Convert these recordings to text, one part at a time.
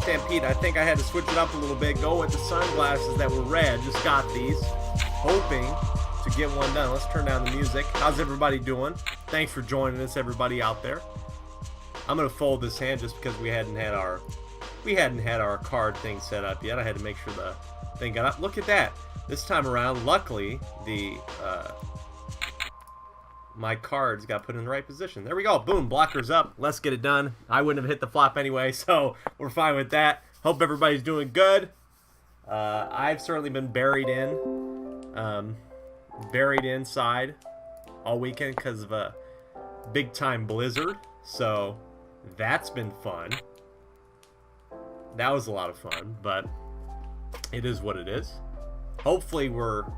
Stampede. I think I had to switch it up a little bit. Go with the sunglasses that were red. Just got these. Hoping to get one done. Let's turn down the music. How's everybody doing? Thanks for joining us, everybody out there. I'm gonna fold this hand just because we hadn't had our card thing set up yet. I had to make sure the thing got up. Look at that. This time around, luckily, my cards got put in the right position. There we go. Boom. Blocker's up. Let's get it done. I wouldn't have hit the flop anyway, so we're fine with that. Hope everybody's doing good. I've certainly been buried inside all weekend because of a big-time blizzard. So that's been fun. That was a lot of fun, but it is what it is. Hopefully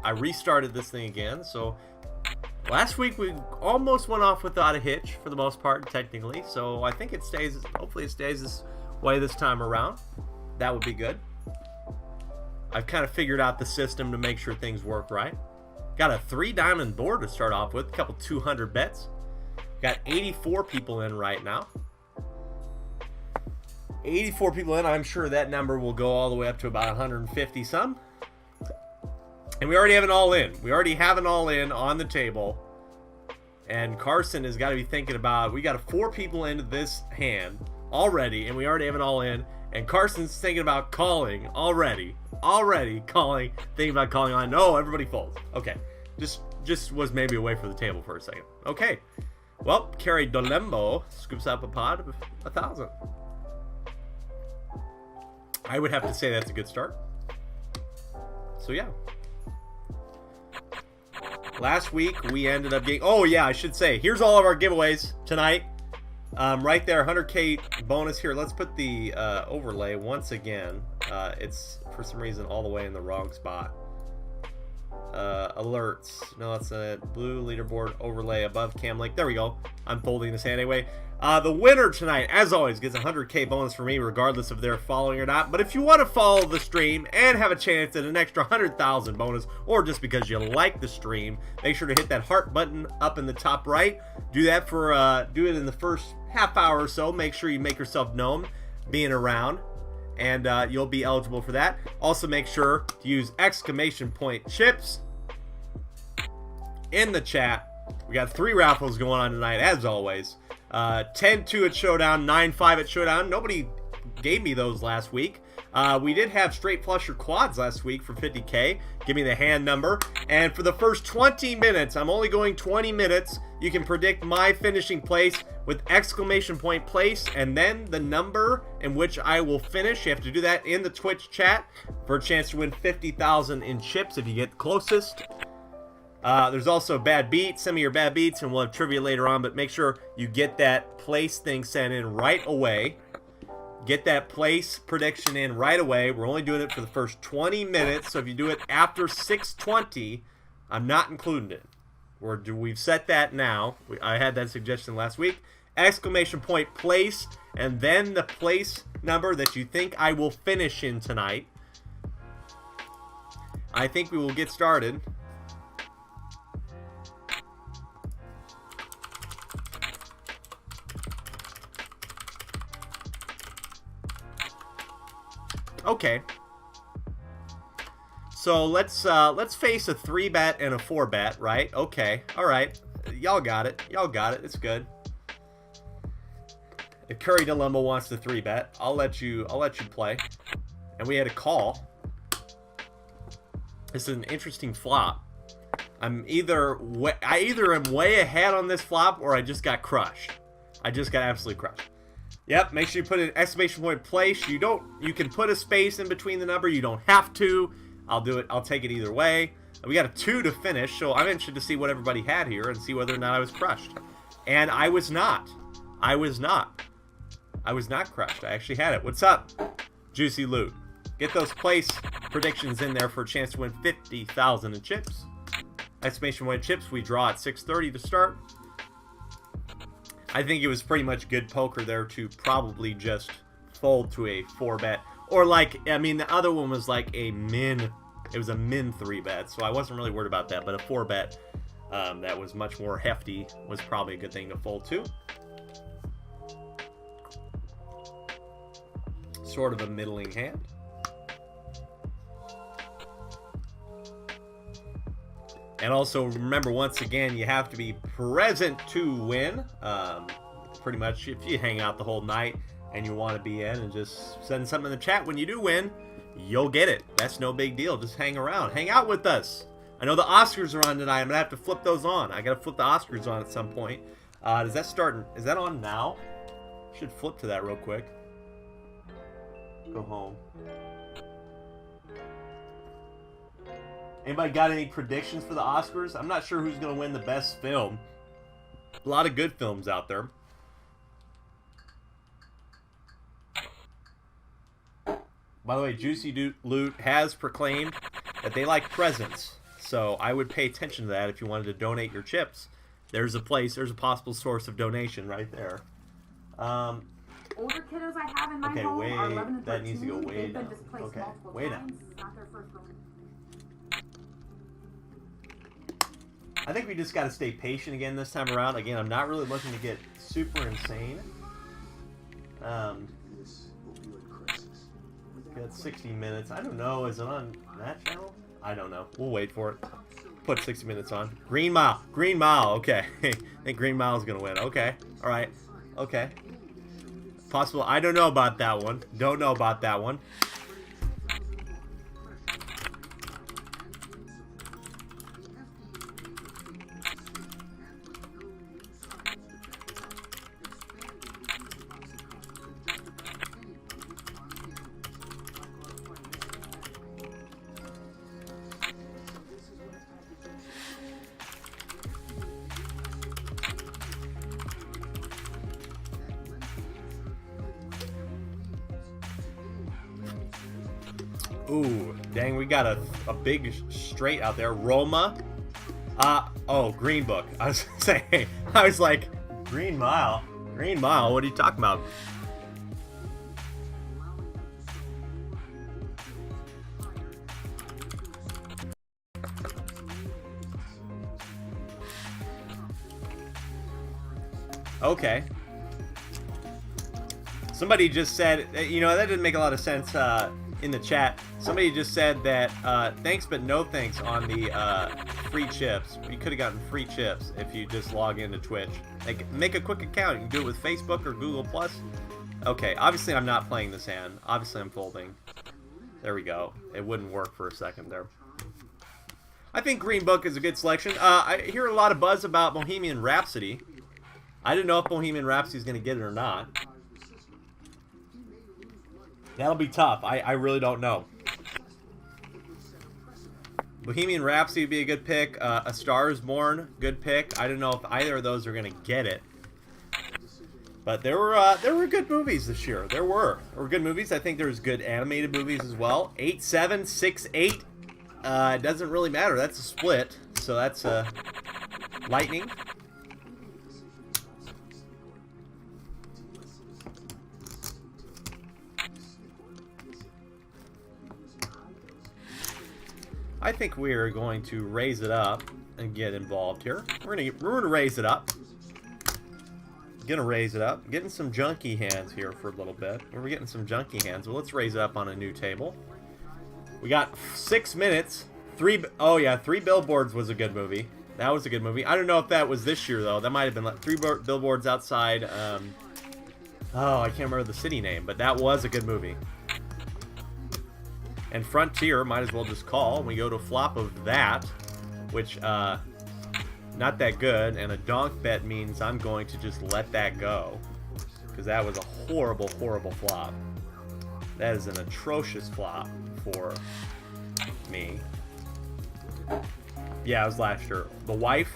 I restarted this thing again, so last week we almost went off without a hitch for the most part, technically. So I think hopefully it stays this way this time around. That would be good. I've kind of figured out the system to make sure things work right. Got a 3-diamond board to start off with, a couple 200 bets. Got 84 people in right now. 84 people in. I'm sure that number will go all the way up to about 150 some. And we already have an all-in. We already have an all-in on the table. And Carson has got to be thinking about, we got 4 people into this hand already, and we already have an all-in. And Carson's thinking about calling already. Calling, thinking about calling on. No, everybody folds. Okay. Just was maybe away from the table for a second. Okay. Well, Carrie Dolembo scoops up a pot of 1,000. I would have to say that's a good start. So, yeah. Last week, we ended up getting... Oh, yeah, I should say. Here's all of our giveaways tonight. Right there, 100K bonus here. Let's put the overlay once again. It's, for some reason, all the way in the wrong spot. Alerts. No, that's a blue leaderboard overlay above Cam Lake. There we go. I'm folding this hand anyway. The winner tonight, as always, gets a 100K bonus for me, regardless if they're following or not. But if you want to follow the stream and have a chance at an extra 100,000 bonus, or just because you like the stream, make sure to hit that heart button up in the top right. Do that do it in the first half hour or so. Make sure you make yourself known, being around, and you'll be eligible for that. Also, make sure to use !chips in the chat. We got 3 raffles going on tonight, as always. 10-2 at Showdown, 9-5 at Showdown. Nobody gave me those last week. We did have straight flush or quads last week for 50K. Give me the hand number. And for the first 20 minutes, I'm only going 20 minutes, you can predict my finishing place with !place and then the number in which I will finish. You have to do that in the Twitch chat for a chance to win 50,000 in chips if you get closest. There's also bad beats. Send me your bad beats and we'll have trivia later on, but make sure you get that place thing sent in right away. Get that place prediction in right away. We're only doing it for the first 20 minutes, so if you do it after 6:20, I'm not including it. We've set that now. I had that suggestion last week. !place and then the place number that you think I will finish in tonight. I think we will get started. Okay. So let's face a 3-bet and a 4-bet, right? Okay. All right. Y'all got it. It's good. If Curry Dilemma wants to 3-bet, I'll let you play. And we had a call. This is an interesting flop. I either am way ahead on this flop or I just got crushed. I just got absolutely crushed. Yep, make sure you put an !place. You can put a space in between the number. You don't have to. I'll do it. I'll take it either way. We got a 2 to finish, so I'm interested to see what everybody had here and see whether or not I was crushed. And I was not. I was not crushed. I actually had it. What's up, Juicy Loot? Get those place predictions in there for a chance to win 50,000 in chips. !chips. We draw at 6:30 to start. I think it was pretty much good poker there to probably just fold to a 4-bet. Or the other one was like a min. It was a min 3-bet, so I wasn't really worried about that. But a 4-bet that was much more hefty was probably a good thing to fold to. sort of a middling hand. And also remember, once again, you have to be present to win. Pretty much, if you hang out the whole night and you want to be in and just send something in the chat when you do win, you'll get it. That's no big deal. Just hang around. Hang out with us. I know the Oscars are on tonight. I'm going to have to flip those on. I got to flip the Oscars on at some point. Does that start? Is that on now? Should flip to that real quick. Go home. Anybody got any predictions for the Oscars? I'm not sure who's going to win the best film. A lot of good films out there. By the way, Juicy Loot has proclaimed that they like presents. So I would pay attention to that if you wanted to donate your chips. There's a place, there's a possible source of donation right there. Older kiddos I have in my home are 11 and 13. That needs to go way They've down. been displaced Okay, multiple way times. down. This is not their first rodeo. I think we just got to stay patient again this time around. Again, I'm not really looking to get super insane. Got 60 minutes. I don't know. Is it on that channel? I don't know. We'll wait for it. Put 60 minutes on. Green Mile. Green Mile. Okay. I think Green Mile is going to win. Okay. All right. Okay. Possible. I don't know about that one. Don't know about that one. Ooh, dang, we got a big straight out there. Roma. Oh, Green Book. I was saying, I was like, Green Mile? Green Mile? What are you talking about? Okay. Somebody just said, you know, that didn't make a lot of sense in the chat. Somebody just said that thanks but no thanks on the free chips. You could have gotten free chips if you just log into Twitch. Like, make a quick account. You can do it with Facebook or Google+. Okay, obviously I'm not playing this hand. Obviously I'm folding. There we go. It wouldn't work for a second there. I think Green Book is a good selection. I hear a lot of buzz about Bohemian Rhapsody. I didn't know if Bohemian Rhapsody is going to get it or not. That'll be tough. I really don't know. Bohemian Rhapsody would be a good pick. A Star is Born, good pick. I don't know if either of those are going to get it. But there were good movies this year. There were good movies. I think there's good animated movies as well. 8-7, 6-8. It doesn't really matter. That's a split. So that's Lightning. I think we are going to raise it up and get involved here. We're gonna raise it up. Gonna raise it up. Getting some junky hands here for a little bit. We're getting some junky hands. Well, let's raise it up on a new table. We got 6 minutes. Oh yeah, 3 Billboards was a good movie. That was a good movie. I don't know if that was this year though. That might have been like 3 Billboards Outside. Oh, I can't remember the city name, but that was a good movie. And Frontier, might as well just call. We go to a flop of that, which, not that good. And a donk bet means I'm going to just let that go. Because that was a horrible, horrible flop. That is an atrocious flop for me. Yeah, it was last year. The Wife.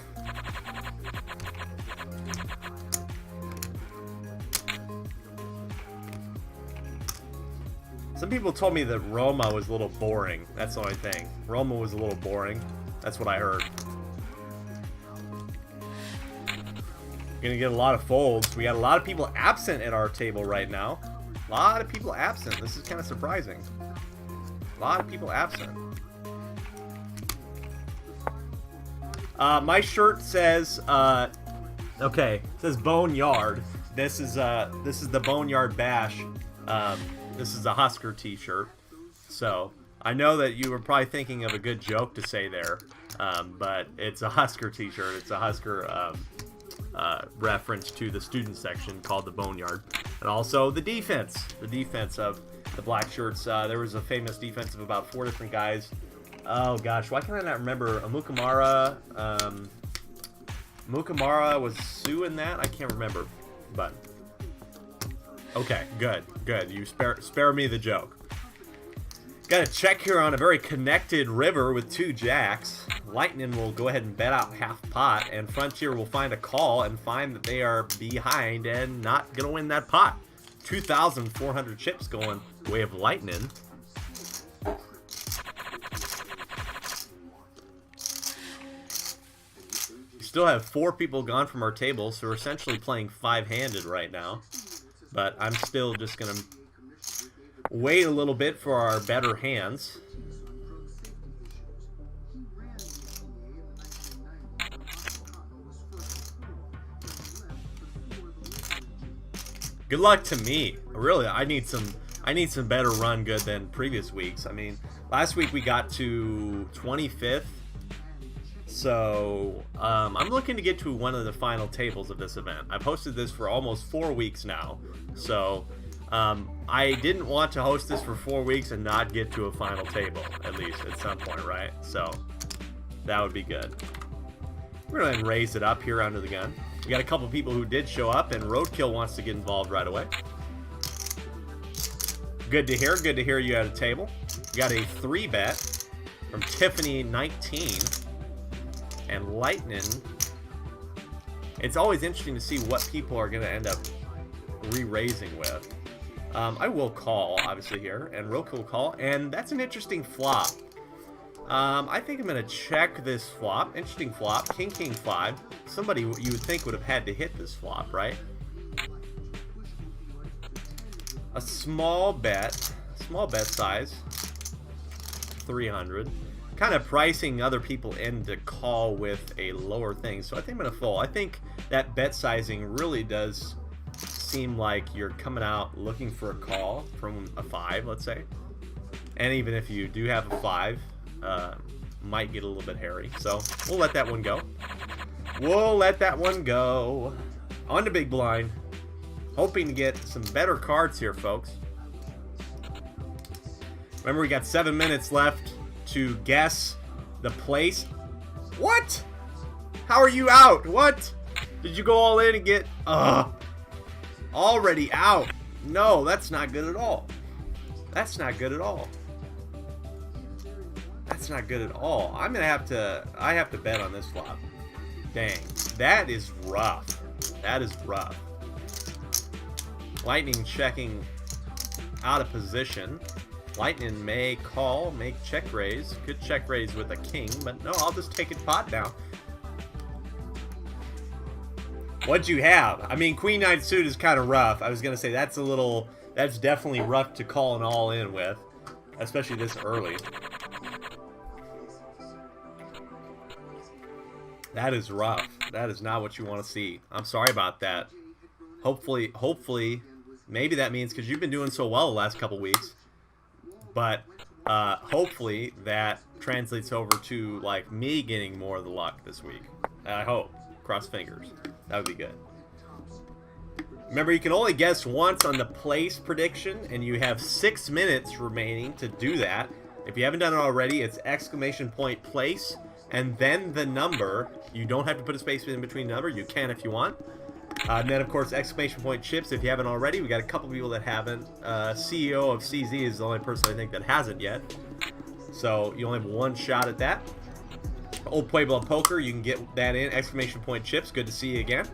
Some people told me that Roma was a little boring. That's the only thing. Roma was a little boring. That's what I heard. Gonna get a lot of folds. We got a lot of people absent at our table right now. A lot of people absent. This is kind of surprising. A lot of people absent. My shirt says, okay, it says Boneyard. This is the Boneyard Bash. This is a Husker t-shirt. So I know that you were probably thinking of a good joke to say there, but it's a Husker t-shirt. It's a Husker reference to the student section called the Boneyard. And also the defense of the black shirts. There was a famous defense of about 4 different guys. Oh gosh, why can I not remember? Mukamara was Sue in that? I can't remember, but okay, good. You spare me the joke. Got a check here on a very connected river with 2 jacks. Lightning will go ahead and bet out half pot, and Frontier will find a call and find that they are behind and not going to win that pot. 2,400 chips going way of Lightning. We still have 4 people gone from our table, so we're essentially playing 5-handed right now. But I'm still just going to wait a little bit for our better hands. Good luck to me. Really, I need some better run good than previous weeks. I mean, last week we got to 25th. So, I'm looking to get to one of the final tables of this event. I've hosted this for almost 4 weeks now. So, I didn't want to host this for 4 weeks and not get to a final table, at least at some point, right? So, that would be good. We're going to raise it up here under the gun. We got a couple people who did show up, and Roadkill wants to get involved right away. Good to hear you at a table. We got a 3-bet from Tiffany19 and Lightning. It's always interesting to see what people are going to end up re-raising with. I will call, obviously, here, and Roadkill will call, and that's an interesting flop. I think I'm going to check this flop. Interesting flop. King, King, 5. Somebody you would think would have had to hit this flop, right? A small bet size. 300. Kind of pricing other people in to call with a lower thing. So I think I'm going to fold. I think that bet sizing really does seem like you're coming out looking for a call from a 5, let's say. And even if you do have a 5, might get a little bit hairy. So we'll let that one go. On to big blind. Hoping to get some better cards here, folks. Remember, we got 7 minutes left to guess the place. What? How are you out? What? Did you go all in and get... already out. No, that's not good at all. That's not good at all. That's not good at all. I have to bet on this flop. Dang. That is rough. That is rough. Lightning checking out of position. Lightning may call, make check raise. Could check raise with a king, but no, I'll just take it pot down. What'd you have? I mean, Queen 9 suit is kind of rough. I was going to say that's definitely rough to call an all in with, especially this early. That is rough. That is not what you want to see. I'm sorry about that. Hopefully, maybe that means because you've been doing so well the last couple weeks, but hopefully that translates over to like me getting more of the luck this week. I hope. Cross fingers. That would be good. Remember, you can only guess once on the place prediction, and you have 6 minutes remaining to do that. If you haven't done it already, it's ! place, and then the number. You don't have to put a space in between the number. You can if you want. And then, of course, ! chips if you haven't already. We got a couple people that haven't. CEO of CZ is the only person I think that hasn't yet. So you only have one shot at that. Old Pueblo Poker, you can get that in. ! chips. Good to see you again.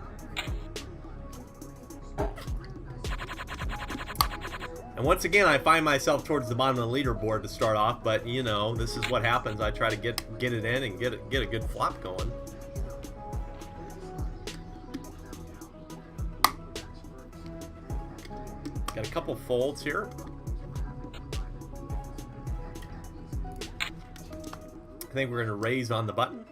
And once again, I find myself towards the bottom of the leaderboard to start off, but you know, this is what happens. I try to get it in and get a good flop going. Got a couple folds here. I think we're going to raise on the button.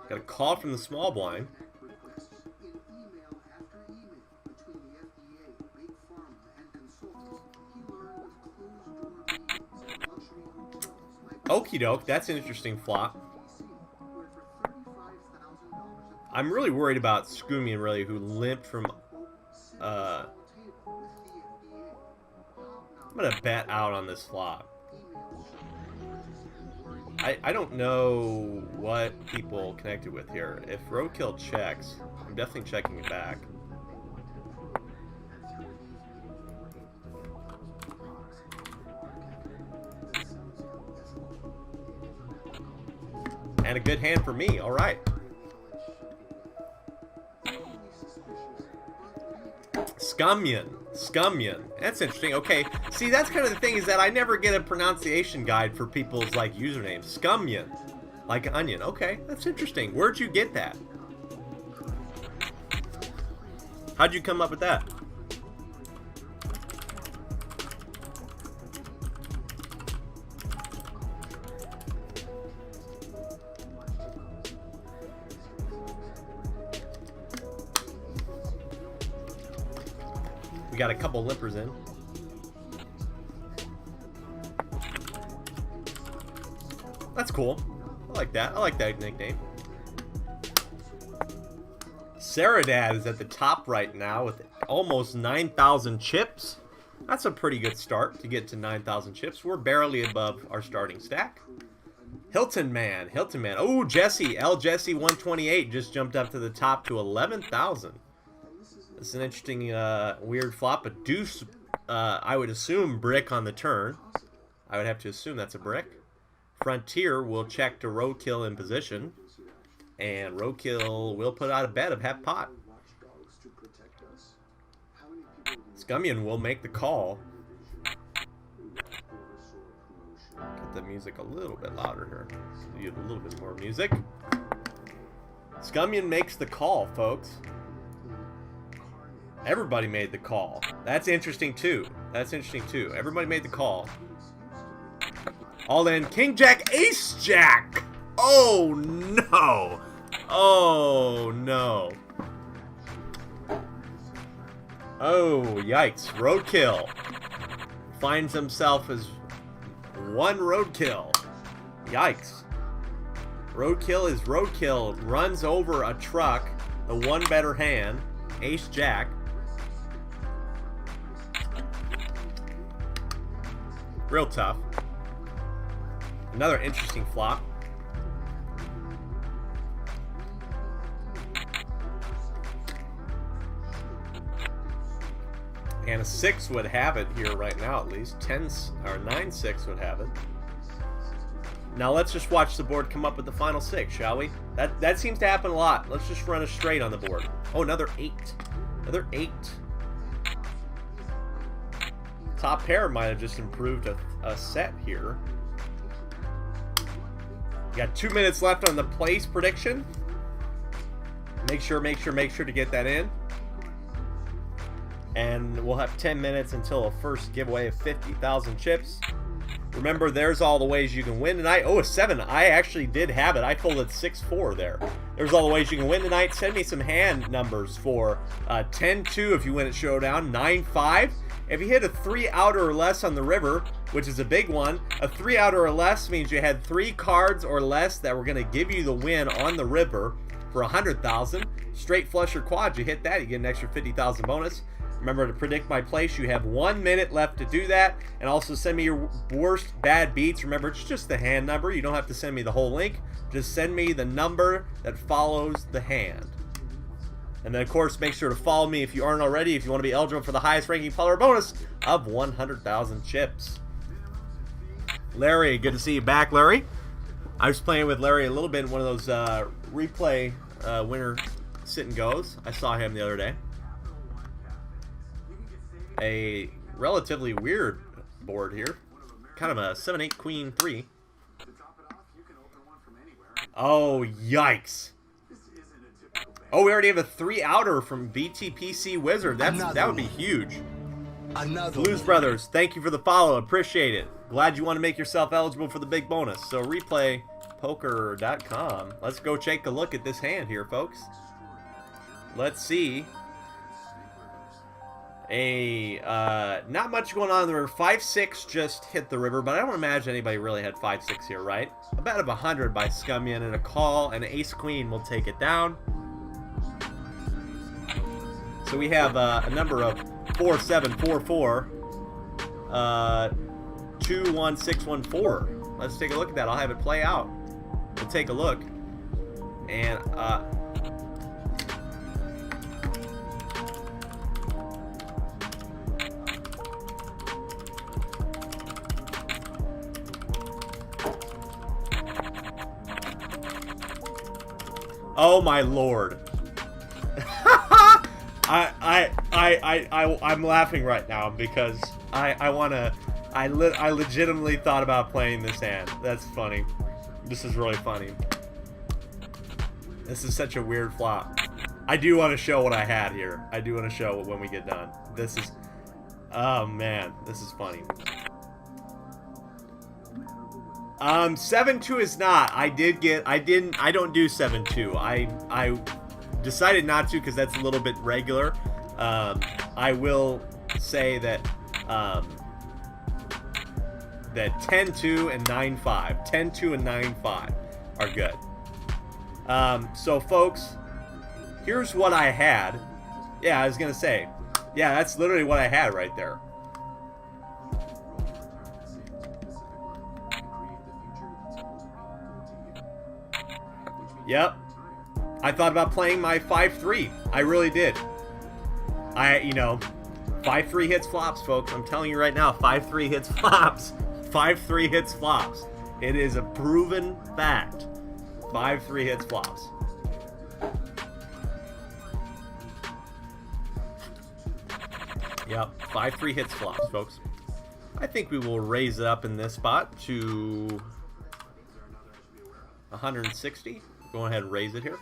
Got a call from the small blind. Okie doke, that's an interesting flop. I'm really worried about Scoomian, really, who limped from... I'm going to bet out on this flop. I don't know what people connected with here. If roadkill checks, I'm definitely checking it back. And a good hand for me, alright. Scummian. That's interesting. Okay, see, that's kind of the thing, is that I never get a pronunciation guide for people's, like, usernames. Scummian. Like onion. Okay, that's interesting. Where'd you get that? How'd you come up with that? We got a couple limpers in. That's cool. I like that. I like that nickname. Saradad is at the top right now with almost 9,000 chips. That's a pretty good start to get to 9,000 chips. We're barely above our starting stack. Hilton Man. Oh, Jesse. Jesse 128 just jumped up to the top to 11,000. This is an interesting, weird flop. A deuce, I would assume, brick on the turn. I would have to assume that's a brick. Frontier will check to roadkill in position. And roadkill will put out a bet of half pot. Scummian will make the call. Get the music a little bit louder here. So you have a little bit more music. Scummian makes the call, folks. Everybody made the call. That's interesting too. Everybody made the call. All in. King Jack, Ace Jack. Oh no. Oh no. Oh yikes. Roadkill finds himself as one roadkill. Yikes. Roadkill is roadkill. Runs over a truck. The one better hand. Ace Jack. Real tough. Another interesting flop. And a 6 would have it here right now, at least. 10 or 9-6 would have it. Now let's just watch the board come up with the final 6, shall we? That seems to happen a lot. Let's just run a straight on the board. Oh, another 8. Another 8. Top pair might have just improved a set here. You got 2 minutes left on the place prediction. Make sure to get that in. And we'll have 10 minutes until a first giveaway of 50,000 chips. Remember, there's all the ways you can win tonight. Oh, a 7. I actually did have it. I folded 6-4 there. There's all the ways you can win tonight. Send me some hand numbers for 10-2 if you win at Showdown, 9-5. If you hit a 3-outer or less on the river, which is a big one, a 3-outer or less means you had 3 cards or less that were going to give you the win on the river for 100,000. Straight flush or quad, you hit that, you get an extra 50,000 bonus. Remember to predict my place. You have 1 minute left to do that. And also send me your worst bad beats. Remember, it's just the hand number. You don't have to send me the whole link. Just send me the number that follows the hand. And then, of course, make sure to follow me if you aren't already, if you want to be eligible for the highest ranking follower bonus of 100,000 chips. Larry, good to see you back, Larry. I was playing with Larry a little bit in one of those replay winner sit and goes. I saw him the other day. A relatively weird board here. Kind of a 7-8 queen 3. Oh, yikes. Oh, we already have a 3-outer from BTPC Wizard. That would be huge. Blues Brothers, thank you for the follow. Appreciate it. Glad you want to make yourself eligible for the big bonus. So replaypoker.com. Let's go take a look at this hand here, folks. Let's see. not much going on there. 5-6 just hit the river, but I don't imagine anybody really had 5-6 here, right? A bet of 100 by Scummian and a call, and ace queen will take it down. So we have a number of 4744, 21614. Let's take a look at that. I'll have it play out. We'll take a look, and oh my lord. I'm laughing right now because I legitimately thought about playing this hand. That's funny. This is really funny. This is such a weird flop. I do want to show what I had here. I do want to show it when we get done. This is, oh man, this is funny. 7-2 is not. I don't do 7-2. I decided not to because that's a little bit regular. I will say that that 10-2 and 9-5. 10-2 and 9-5 are good. So folks, here's what I had. Yeah, I was gonna say. Yeah, that's literally what I had right there. Yep. I thought about playing my 5-3. I really did. 5-3 hits flops, folks. I'm telling you right now, 5-3 hits flops. 5-3 hits flops. It is a proven fact. 5-3 hits flops. Yep, 5-3 hits flops, folks. I think we will raise it up in this spot to 160. Go ahead and raise it here.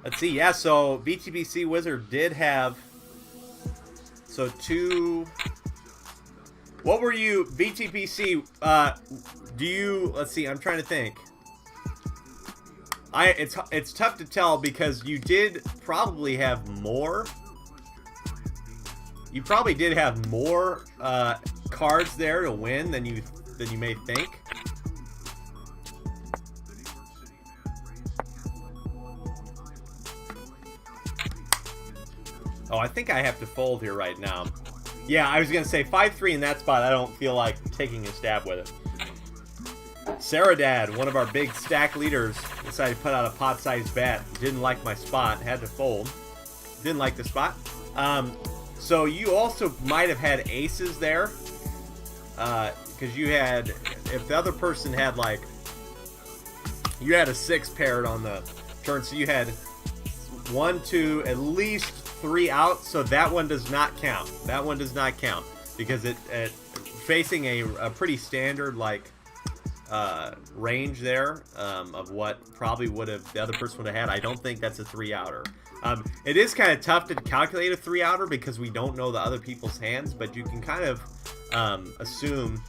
Let's see. Yeah, so VTBC Wizard did have what were you VTBC do you, let's see, I'm trying to think. It's tough to tell because you did probably have more. You probably did have more cards there to win than you may think. Oh, I think I have to fold here right now. Yeah, I was going to say 5-3 in that spot. I don't feel like taking a stab with it. Saradad, one of our big stack leaders, decided to put out a pot-sized bet. Didn't like my spot. Had to fold. Didn't like the spot. So you also might have had aces there. Because you had... If the other person had, like... You had a 6 paired on the turn. So you had 1, 2, at least 3 out, so that one does not count. That one does not count because it facing a pretty standard like range there of what probably would have the other person would have had. I don't think that's a 3-outer. It is kind of tough to calculate a 3-outer because we don't know the other people's hands, but you can kind of assume,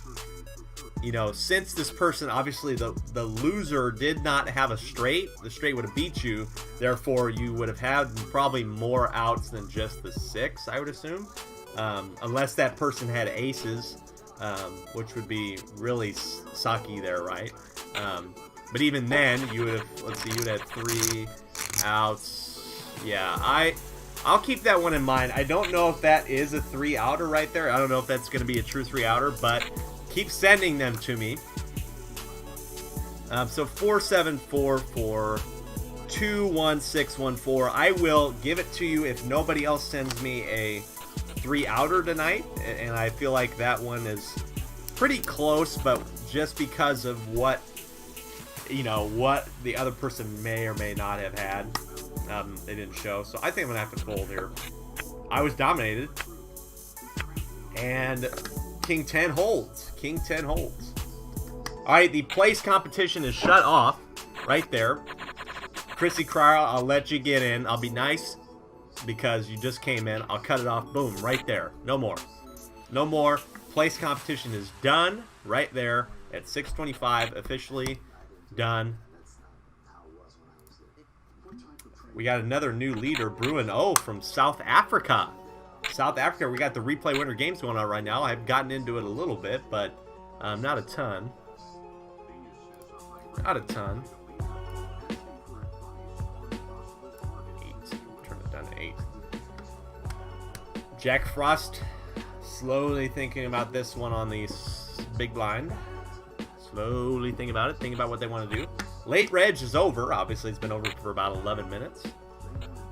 since this person, obviously the loser did not have a straight, the straight would have beat you, therefore you would have had probably more outs than just the 6, I would assume, unless that person had aces, which would be really sucky there, right? But even then, you would have, let's see, you would have 3 outs. Yeah, I'll keep that one in mind. I don't know if that is a 3-outer right there. I don't know if that's going to be a true 3-outer, but keep sending them to me. So 4744 21614. I will give it to you if nobody else sends me a 3-outer tonight, and I feel like that one is pretty close, but just because of what what the other person may or may not have had, they didn't show. So I think I'm gonna have to fold here. I was dominated, and King 10 holds. King 10 holds. All right, the place competition is shut off right there. Chrissy Cryer, I'll let you get in. I'll be nice because you just came in. I'll cut it off. Boom, right there. No more. No more. Place competition is done right there at 6:25. Officially done. We got another new leader, Bruin O from South Africa. South Africa, we got the replay winter games going on right now. I've gotten into it a little bit, but not a ton. Not a ton. 8. Turn it down to 8. Jack Frost, slowly thinking about this one on the big blind. Slowly thinking about it, thinking about what they want to do. Late reg is over. Obviously, it's been over for about 11 minutes.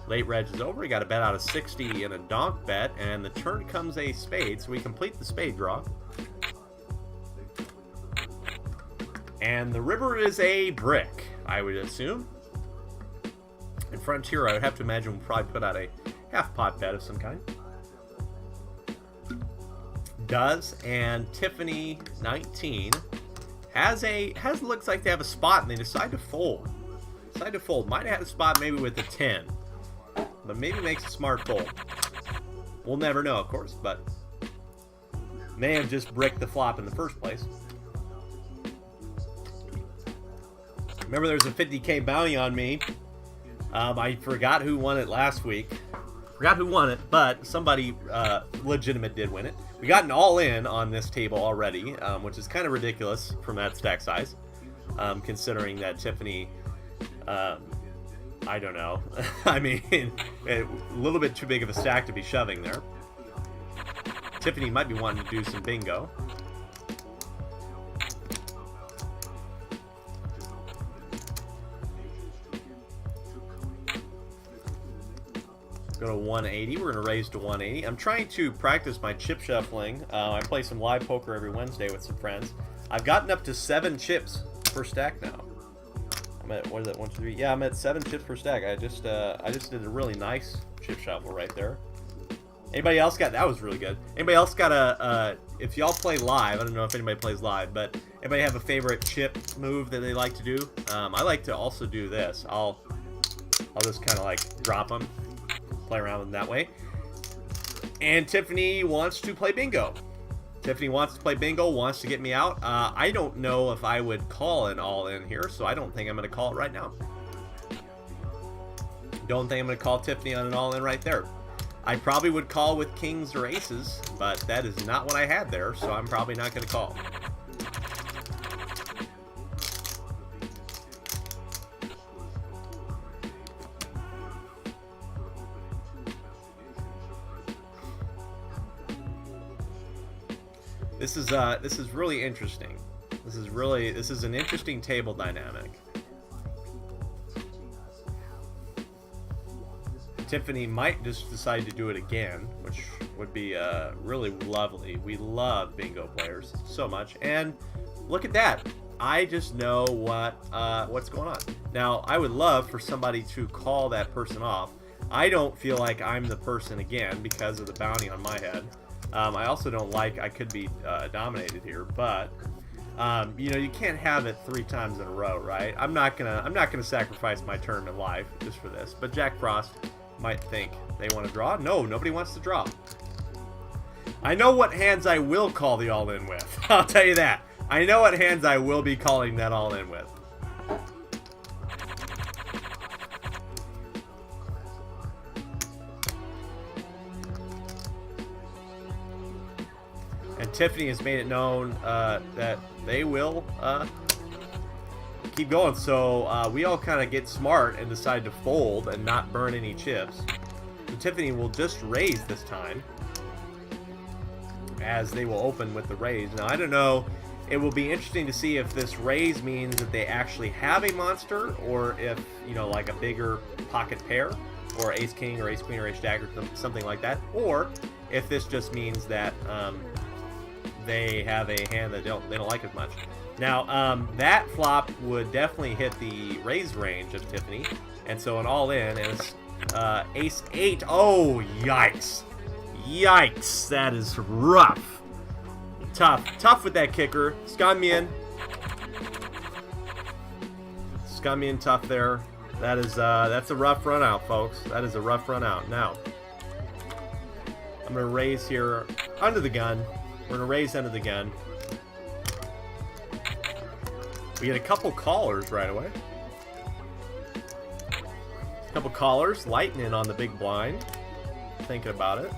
Late reg is over. We got a bet out of 60 in a donk bet, and the turn comes a spade, so we complete the spade draw. And the river is a brick, I would assume. And Frontier, I would have to imagine, will probably put out a half pot bet of some kind. Does, and Tiffany 19 looks like they have a spot, and they decide to fold. Might have had a spot maybe with a 10, but maybe makes a smart fold. We'll never know, of course, but may have just bricked the flop in the first place. Remember, there's a 50K bounty on me. I forgot who won it last week. Forgot who won it, but somebody legitimate did win it. We got an all-in on this table already, which is kind of ridiculous from that stack size, considering that Tiffany, I don't know. I mean, a little bit too big of a stack to be shoving there. Tiffany might be wanting to do some bingo. Go to 180. We're going to raise to 180. I'm trying to practice my chip shuffling. I play some live poker every Wednesday with some friends. I've gotten up to 7 chips per stack now. I'm at, what is that, 1, 2, 3? Yeah, I'm at 7 chips per stack. I just did a really nice chip shuffle right there. Anybody else got, that was really good. Anybody else got a, if y'all play live, I don't know if anybody plays live, but anybody have a favorite chip move that they like to do? I like to also do this. I'll just kind of like drop them. Play around with them that way. And Tiffany wants to play bingo. Tiffany wants to play bingo, wants to get me out. I don't know if I would call an all-in here, so I don't think I'm going to call it right now. Don't think I'm going to call Tiffany on an all-in right there. I probably would call with kings or aces, but that is not what I had there, so I'm probably not going to call. This is really interesting. This is an interesting table dynamic. Tiffany might just decide to do it again, which would be really lovely. We love bingo players so much, and look at that. I just know what's going on. Now, I would love for somebody to call that person off. I don't feel like I'm the person again because of the bounty on my head. I also don't like I could be dominated here, but you know, you can't have it 3 times in a row, right? I'm not gonna sacrifice my turn in life just for this. But Jack Frost might think they want to draw. No, nobody wants to draw. I know what hands I will call the all-in with. I'll tell you that. I know what hands I will be calling that all-in with. And Tiffany has made it known that they will keep going. So we all kind of get smart and decide to fold and not burn any chips. So Tiffany will just raise this time, as they will open with the raise. Now, I don't know. It will be interesting to see if this raise means that they actually have a monster, or if, you know, like a bigger pocket pair, or ace king or ace queen or ace jack or something like that, or if this just means that they have a hand that they don't like as much. Now, that flop would definitely hit the raise range of Tiffany, and so an all-in is ace 8. Oh, yikes. Yikes, that is rough. Tough with that kicker. Scanmian tough there. That is that's a rough run out, folks. That is a rough run out. Now, I'm gonna raise here under the gun. We're gonna raise under the gun. We get a couple callers right away. Couple callers, lightning on the big blind. Thinking about it.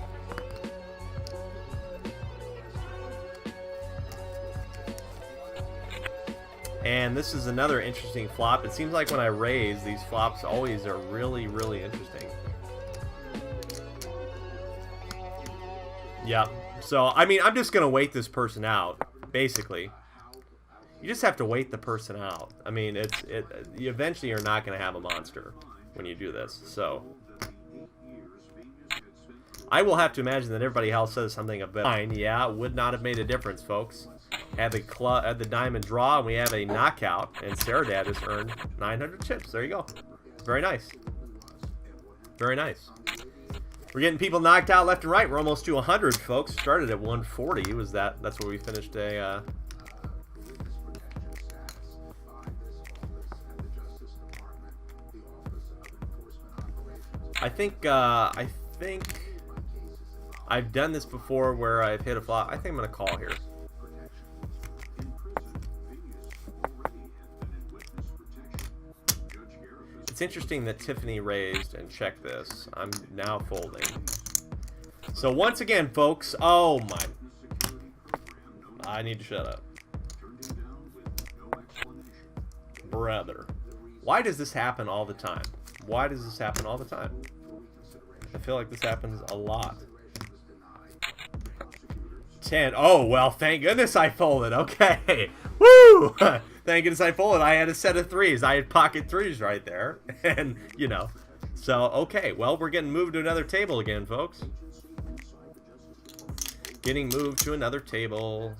And this is another interesting flop. It seems like when I raise, these flops always are really, really interesting. Yeah. So, I mean, I'm just going to wait this person out, basically. You just have to wait the person out. I mean, you eventually are not going to have a monster when you do this. So, I will have to imagine that everybody else says something about mine. Yeah, would not have made a difference, folks. Had the diamond draw, and we have a knockout, and Sarah Dad just earned 900 chips. There you go. Very nice. Very nice. We're getting people knocked out left and right. We're almost to 100, folks. Started at 140. That's where we finished a. I think I've done this before where I've hit a flop. I think I'm gonna call here. It's interesting that Tiffany raised and checked this. I'm now folding. So once again, folks, oh my. I need to shut up. Brother. Why does this happen all the time? Why does this happen all the time? I feel like this happens a lot. 10. Oh, well, thank goodness I folded. Okay. Woo! Thank goodness I folded. I had a set of threes. I had pocket threes right there. And, you know. So, okay. Well, we're getting moved to another table again, folks. Getting moved to another table.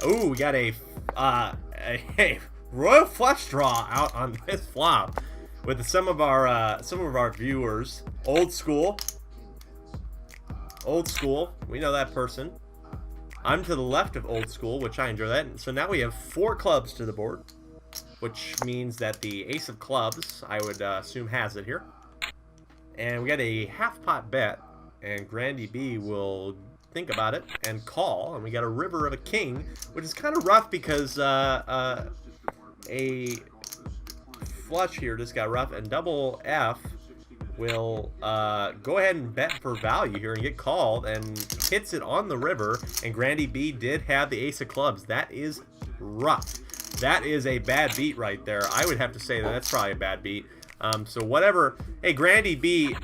Ooh, we got a royal flush draw out on this flop with some of our viewers. Old school. We know that person. I'm to the left of old school, which I enjoy that. So now we have 4 clubs to the board, which means that the ace of clubs, I would assume, has it here. And we got a half pot bet, and Grandy B will think about it and call, and we got a river of a king, which is kind of rough because a flush here just got rough, and double F will go ahead and bet for value here and get called and hits it on the river, and Grandy B did have the ace of clubs. That is rough. That is a bad beat right there. I would have to say that that's probably a bad beat. So whatever. Hey, Grandy B,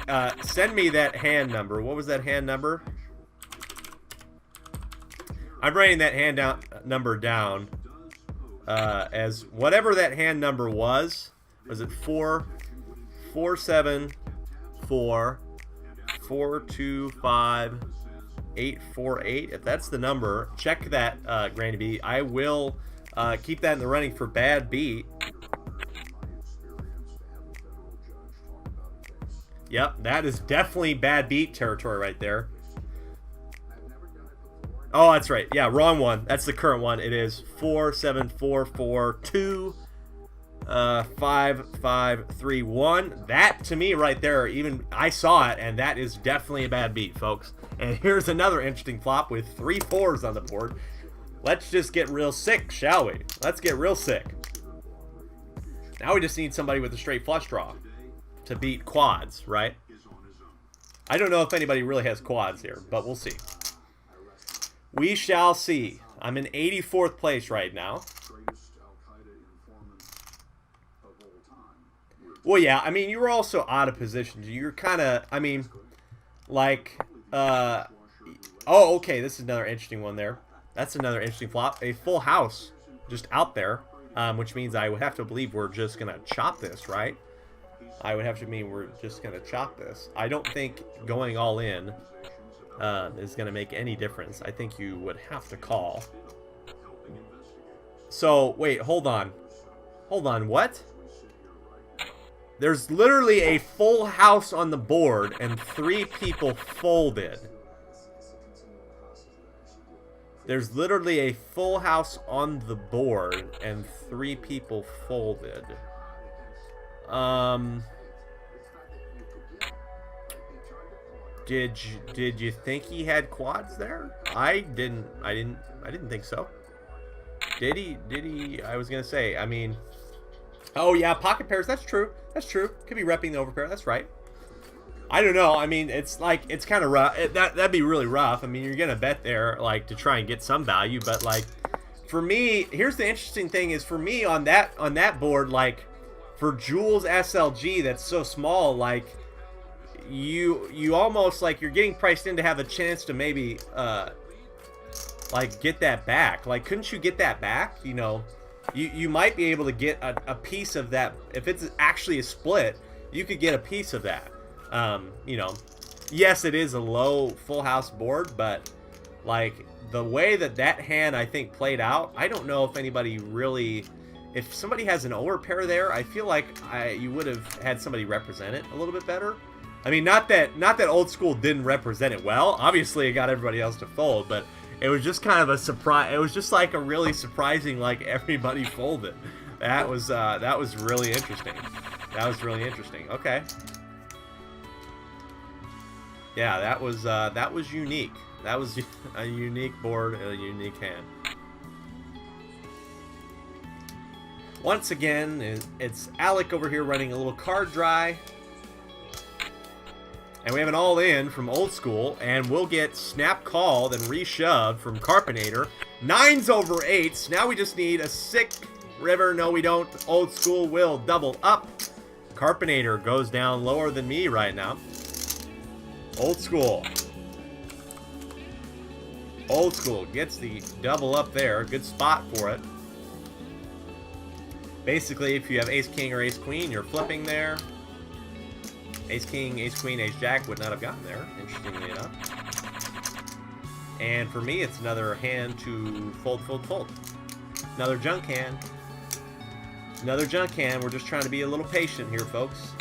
send me that hand number. What was that hand number? I'm writing that hand number down as whatever that hand number was. Was it 425-848? If that's the number, check that, Granny B. I will keep that in the running for bad beat. Yep, that is definitely bad beat territory right there. Oh, that's right. Yeah, wrong one. That's the current one. It is 474425531. That to me right there, even I saw it, and that is definitely a bad beat, folks. And here's another interesting flop with 3 4s on the board. Let's just get real sick, shall we? Let's get real sick. Now we just need somebody with a straight flush draw to beat quads, right? I don't know if anybody really has quads here, but we'll see. We shall see. I'm in 84th place right now. Well, yeah, I mean, you were also out of position. You're kind of, I mean, like, oh, okay, this is another interesting one there. That's another interesting flop. A full house just out there, which means I would have to believe we're just going to chop this, right? I would have to mean we're just going to chop this. I don't think going all in is going to make any difference. I think you would have to call. So, wait, hold on. Hold on, what? There's literally a full house on the board and 3 people folded. There's literally a full house on the board and 3 people folded. Did you think he had quads there? I didn't think so. Did he? I was gonna say. I mean, oh yeah, pocket pairs. That's true. That's true. Could be repping the overpair. That's right. I don't know. I mean, it's like it's kind of rough. That'd be really rough. I mean, you're gonna bet there like to try and get some value, but like for me, here's the interesting thing: is for me on that board, like for Jules SLG, that's so small, like. You almost like you're getting priced in to have a chance to maybe like get that back. Like, couldn't you get that back? You know, you might be able to get a piece of that. If it's actually a split, you could get a piece of that. You know, yes, it is a low full house board, but like the way that hand I think played out, I don't know if anybody really. If somebody has an overpair there, I feel like you would have had somebody represent it a little bit better. I mean, not that old school didn't represent it well. Obviously, it got everybody else to fold, but it was just kind of a surprise. It was just like a really surprising, like everybody folded. That was really interesting. That was really interesting. Okay. Yeah, that was unique. That was a unique board and a unique hand. Once again, it's Alec over here running a little card dry. And we have an all-in from Old School, and we'll get snap called and reshoved from Carpinator. 9s over 8s. Now we just need a sick river. No, we don't. Old School will double up. Carpinator goes down lower than me right now. Old School. Old School gets the double up there. Good spot for it. Basically, if you have Ace-King or Ace-Queen, you're flipping there. Ace-King, Ace-Queen, Ace-Jack would not have gotten there, interestingly enough. And for me, it's another hand to fold, fold, fold. Another junk hand. Another junk hand. We're just trying to be a little patient here, folks.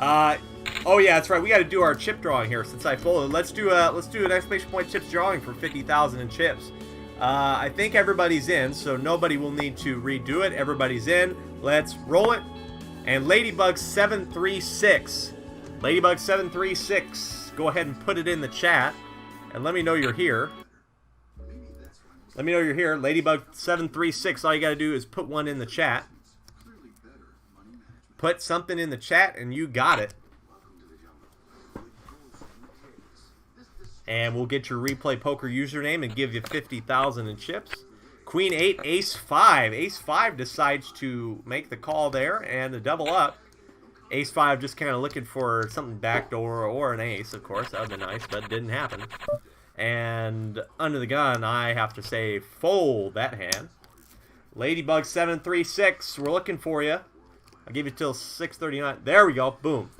Oh yeah, that's right. We got to do our chip drawing here since I folded. Let's do an exclamation point chips drawing for 50,000 in chips. I think everybody's in, so nobody will need to redo it. Everybody's in. Let's roll it. And Ladybug 736. Ladybug 736. Go ahead and put it in the chat. And let me know you're here. Let me know you're here. Ladybug 736. All you got to do is put one in the chat. Put something in the chat and you got it. And we'll get your Replay Poker username and give you 50,000 in chips. Queen 8, Ace 5. Ace 5 decides to make the call there and a double up. Ace 5 just kind of looking for something backdoor or an ace, of course. That would be nice, but it didn't happen. And under the gun, I have to say fold that hand. Ladybug 736, we're looking for you. I'll give you till 6:39. There we go. Boom.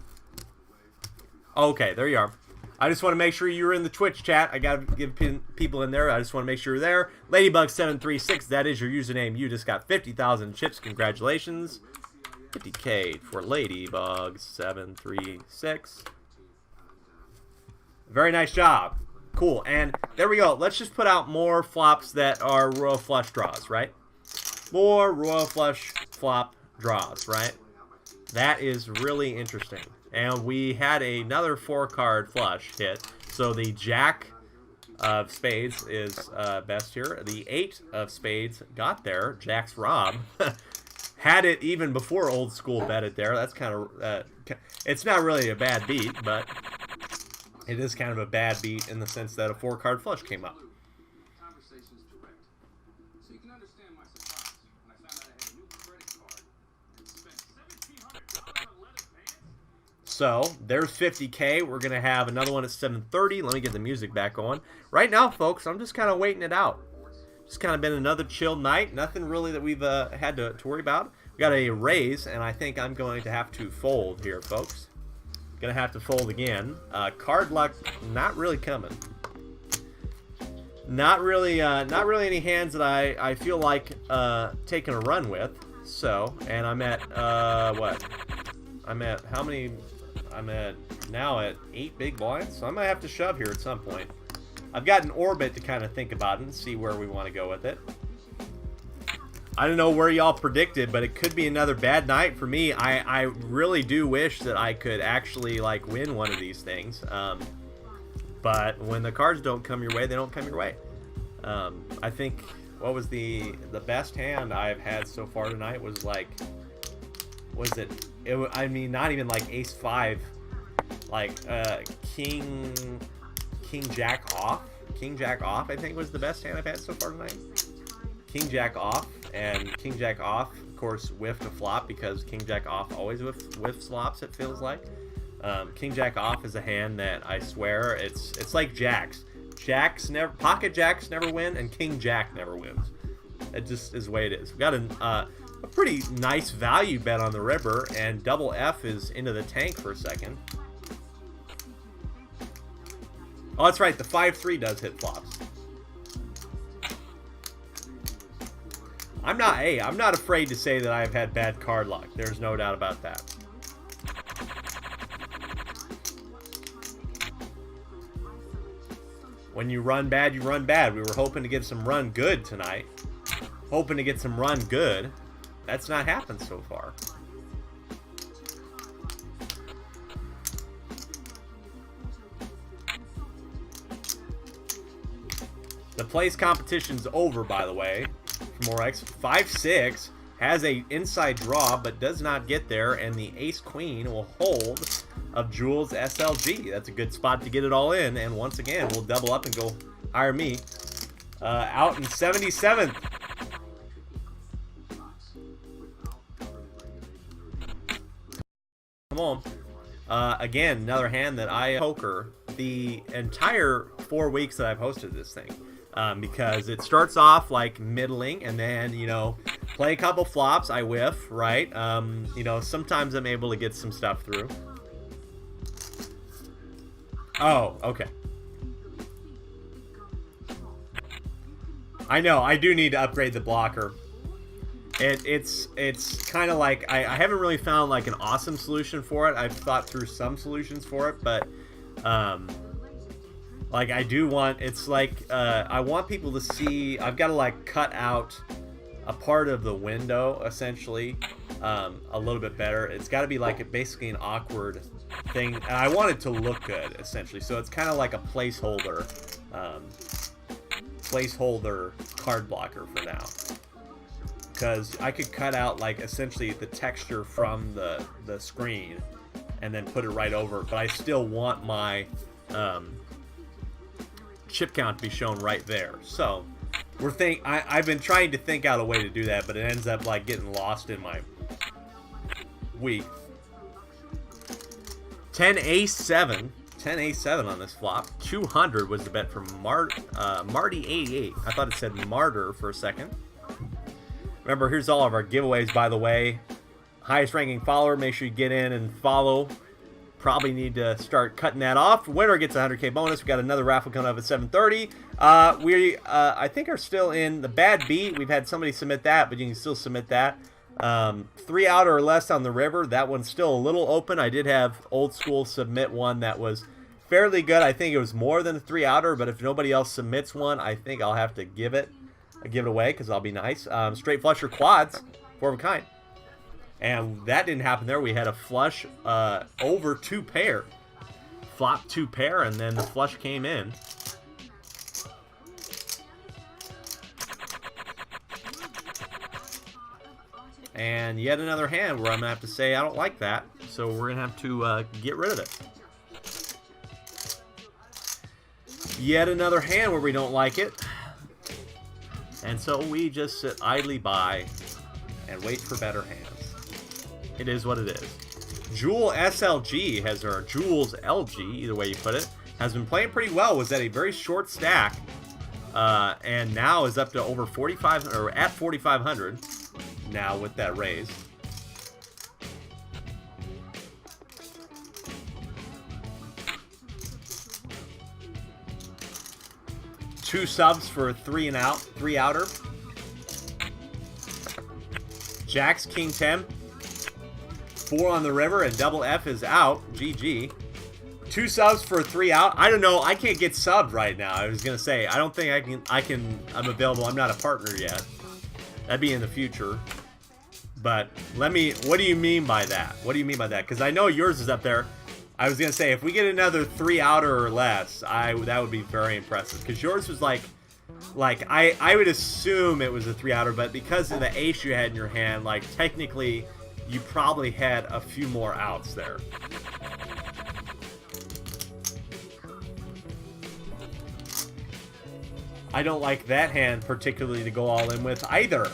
Okay, there you are. I just want to make sure you're in the Twitch chat. I got to give people in there. I just want to make sure you're there. Ladybug736, that is your username. You just got 50,000 chips. Congratulations. 50K for Ladybug736. Very nice job. Cool. And there we go. Let's just put out more flops that are royal flush draws, right? More royal flush flop draws, right? That is really interesting. And we had another 4-card flush hit. So the Jack of Spades is best here. The 8 of Spades got there. Jack's Rob. Had it even before Old School bet it there. That's kind of... it's not really a bad beat, but it is kind of a bad beat in the sense that a 4-card flush came up. So, there's 50K. We're going to have another one at 7:30. Let me get the music back on. Right now, folks, I'm just kind of waiting it out. Just kind of been another chill night. Nothing really that we've had to worry about. We got a raise, and I think I'm going to have to fold here, folks. Going to have to fold again. Card luck, not really coming. Not really any hands that I feel like taking a run with. So, and I'm at, what? I'm at how many... I'm now at 8 big blinds, so I might have to shove here at some point. I've got an orbit to kind of think about and see where we want to go with it. I don't know where y'all predicted, but it could be another bad night for me. I really do wish that I could actually like win one of these things. But when the cards don't come your way, they don't come your way. I think what was the best hand I've had so far tonight was like, I mean, not even like ace 5, like king jack off. King jack off, I think, was the best hand I've had so far tonight. King jack off, and king jack off, of course, whiffed a flop because king jack off always whiffs flops, it feels like. King jack off is a hand that I swear it's like jacks. Pocket jacks never win, and king jack never wins. It just is the way it is. We got a pretty nice value bet on the river, and double F is into the tank for a second. Oh, that's right. The 5-3 does hit flops. I'm not afraid to say that I've had bad card luck. There's no doubt about that. When you run bad, you run bad. We were hoping to get some run good tonight. Hoping to get some run good. That's not happened so far. The place competition's over, by the way. More X 5-6 has a inside draw, but does not get there, and the ace queen will hold of Jules SLG. That's a good spot to get it all in, and once again, we'll double up and go hire me out in 77th. Come on. Again, another hand that I poker the entire 4 weeks that I've hosted this thing. Because it starts off like middling, and then, you know, play a couple flops, I whiff, right? You know, sometimes I'm able to get some stuff through. Oh, okay. I know, I do need to upgrade the blocker. It's kind of like, I haven't really found like an awesome solution for it. I've thought through some solutions for it, but like I do want, it's like I want people to see, I've got to like cut out a part of the window essentially a little bit better. It's got to be like basically an awkward thing, and I want it to look good essentially, so it's kind of like a placeholder card blocker for now, because I could cut out like essentially the texture from the screen and then put it right over, but I still want my chip count to be shown right there. So I've been trying to think out a way to do that, but it ends up like getting lost in my week. 10 ace 7 on this flop. 200 was the bet from Marty 88. I thought it said Martyr for a second. Remember, here's all of our giveaways, by the way. Highest ranking follower, make sure you get in and follow. Probably need to start cutting that off. Winner gets a 100K bonus. We got another raffle coming up at 7:30. We I think are still in the bad beat. We've had somebody submit that, but you can still submit that. 3 out or less on the river. That one's still a little open. I did have Old School submit one that was fairly good. I think it was more than a 3 outer, but if nobody else submits one, I think I'll have to give it away because I'll be nice. Straight flusher quads, 4 of a kind. And that didn't happen there. We had a flush over 2 pair. Flop 2 pair, and then the flush came in. And yet another hand where I'm going to have to say I don't like that. So we're going to have to get rid of it. Yet another hand where we don't like it. And so we just sit idly by and wait for better hands. It is what it is. Jules SLG has, or Jules LG, either way you put it, has been playing pretty well. Was at a very short stack, and now is up to over 45 or at 4,500 now with that raise. Two subs for 3 and out, 3 outer. Jacks King 10. 4 on the river, and double F is out. GG. 2 subs for 3 out. I don't know. I can't get subbed right now. I was gonna say I don't think I'm available. I'm not a partner yet. That'd be in the future. But what do you mean by that? What do you mean by that? Because I know yours is up there. I was going to say, if we get another 3 outer or less, that would be very impressive. Because yours was like I would assume it was a 3 outer, but because of the ace you had in your hand, like technically you probably had a few more outs there. I don't like that hand particularly to go all in with either.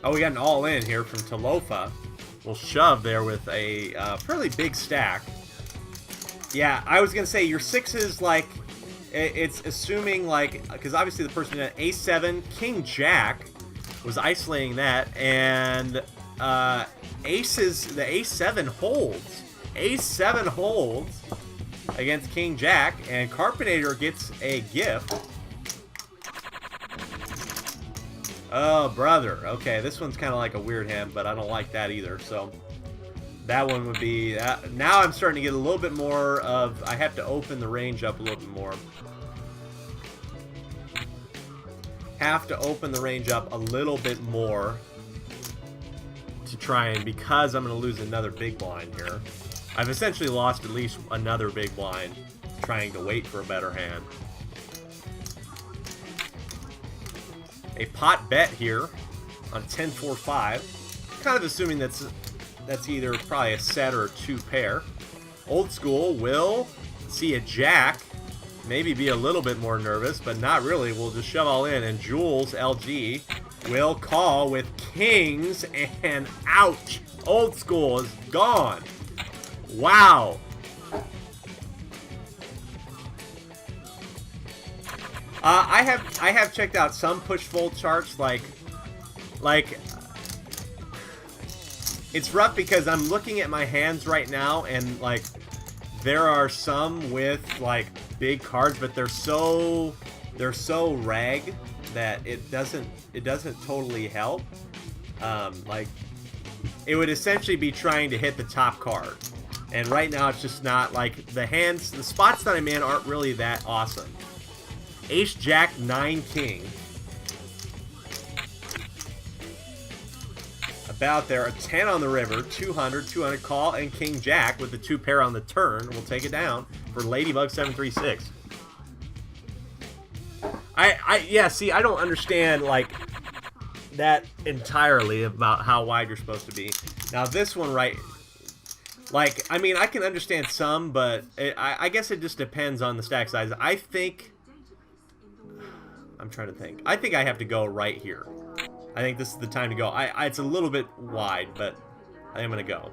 Oh, we got an all-in here from Talofa. We'll shove there with a fairly big stack. Yeah, I was going to say, your sixes, like, it's assuming, like, because obviously the person had Ace-7, King-Jack was isolating that, and aces, the Ace-7 holds. Ace-7 holds against King-Jack, and Carpenator gets a gift. Oh, brother. Okay, this one's kind of like a weird hand, but I don't like that either. So that one would be... now I'm starting to get a little bit more of... I have to open the range up a little bit more. Have to open the range up a little bit more to try and... Because I'm going to lose another big blind here. I've essentially lost at least another big blind trying to wait for a better hand. A pot bet here on 10-4-5. Kind of assuming that's either probably a set or a 2 pair. Old School will see a jack. Maybe be a little bit more nervous, but not really. We'll just shove all in. And Jules, LG, will call with kings. And ouch! Old School is gone. Wow. I have checked out some push fold charts, like it's rough because I'm looking at my hands right now, and like there are some with like big cards, but they're so rag that it doesn't totally help. Like it would essentially be trying to hit the top card, and right now it's just not, like the spots that I'm in aren't really that awesome. Ace, Jack, 9, King. About there, a 10 on the river, 200 call, and King, Jack with the 2 pair on the turn. We'll take it down for Ladybug 736. Yeah, see, I don't understand, like, that entirely about how wide you're supposed to be. Now, this one, right, like, I mean, I can understand some, but I guess it just depends on the stack size. I'm trying to think. I think I have to go right here. I think this is the time to go. It's a little bit wide, but I am going to go.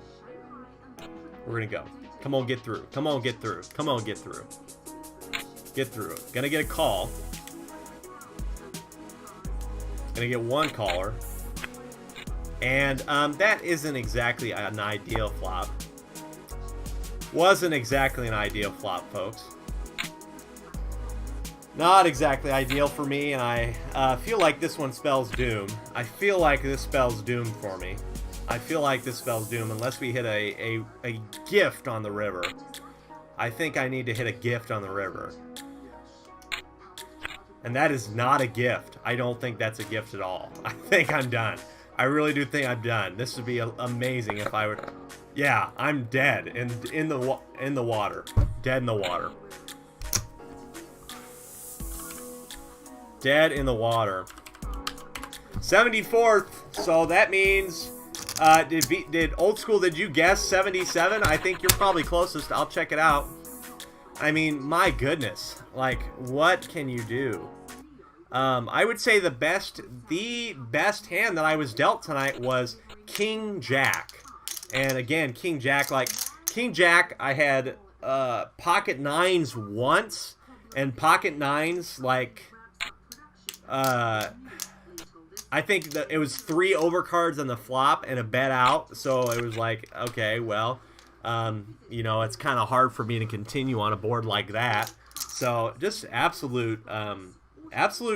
We're going to go. Come on, get through. Come on, get through. Come on, get through. Get through. Going to get a call. Going to get 1 caller. And that isn't exactly an ideal flop. Wasn't exactly an ideal flop, folks. Not exactly ideal for me, and I feel like this one spells doom. I feel like this spells doom for me. I feel like this spells doom unless we hit a gift on the river. I think I need to hit a gift on the river. And that is not a gift. I don't think that's a gift at all. I think I'm done. I really do think I'm done. This would be amazing if I would... Yeah, I'm dead in the water. Dead in the water. Dead in the water. 74th. So that means, did Old School, did you guess 77? I think you're probably closest. I'll check it out. I mean, my goodness. Like, what can you do? I would say the best hand that I was dealt tonight was King Jack. And again, King Jack, I had pocket 9s once, and pocket 9s, like... I think that it was 3 overcards on the flop and a bet out, so it was like, okay, well, you know, it's kind of hard for me to continue on a board like that. So just absolute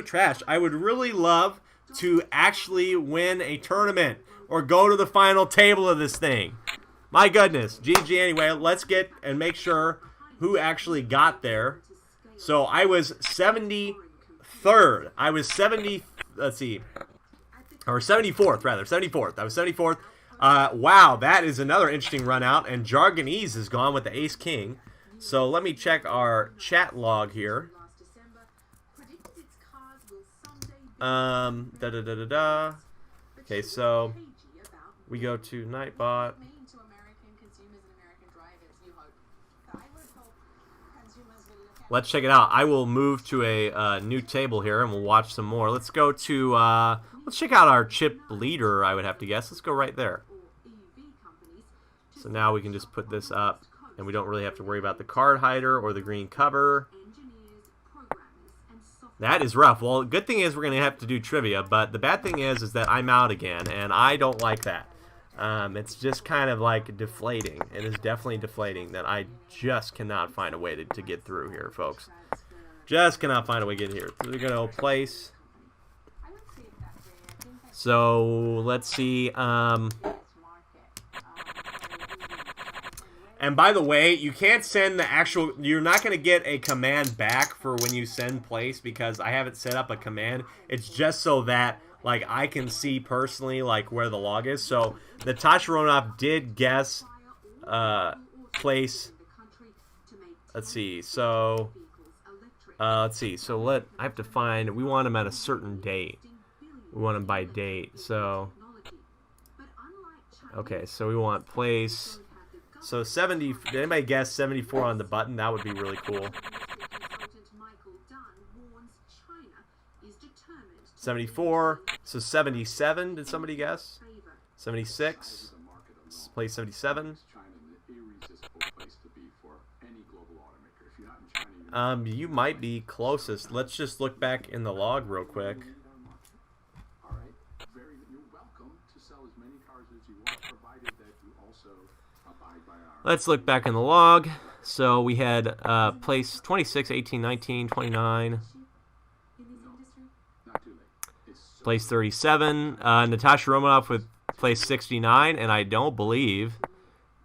trash. I would really love to actually win a tournament or go to the final table of this thing. My goodness. GG anyway. Let's get and make sure who actually got there. So I was 73rd. I was 70. Let's see. Or 74th, rather. 74th. I was 74th. Wow, that is another interesting run out. And Jargonese is gone with the Ace King. So let me check our chat log here. Okay, so we go to Nightbot. Let's check it out. I will move to a new table here, and we'll watch some more. Let's go to, let's check out our chip leader, I would have to guess. Let's go right there. So now we can just put this up, and we don't really have to worry about the card hider or the green cover. That is rough. Well, good thing is we're going to have to do trivia, but the bad thing is that I'm out again, and I don't like that. It's just kind of like deflating. It is definitely deflating that I just cannot find a way to get through here, folks. Just cannot find a way to get here. We're going to place. So let's see. And by the way, you can't send the actual. You're not going to get a command back for when you send place because I haven't set up a command. It's just so that like I can see personally like where the log is. So Natasha Romanov did guess place. Let's see. So let's see. So I have to find. We want them at a certain date. We want them by date. So okay. So we want place. So 70. Did anybody guess 74 on the button? That would be really cool. 74. So 77. Did somebody guess? 76. Place 77. You might be closest. Let's just look back in the log real quick. Let's look back in the log. So we had place 26, 18, 19, 29. Place 37. Natasha Romanov with place 69. And I don't believe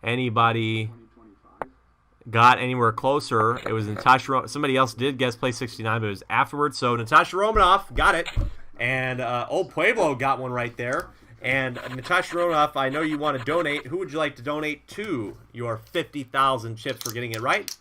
anybody got anywhere closer. It was Natasha. Somebody else did guess place 69, but it was afterwards. So Natasha Romanov got it. And Old Pueblo got one right there. And Natasha Romanov, I know you want to donate. Who would you like to donate to your 50,000 chips for getting it right?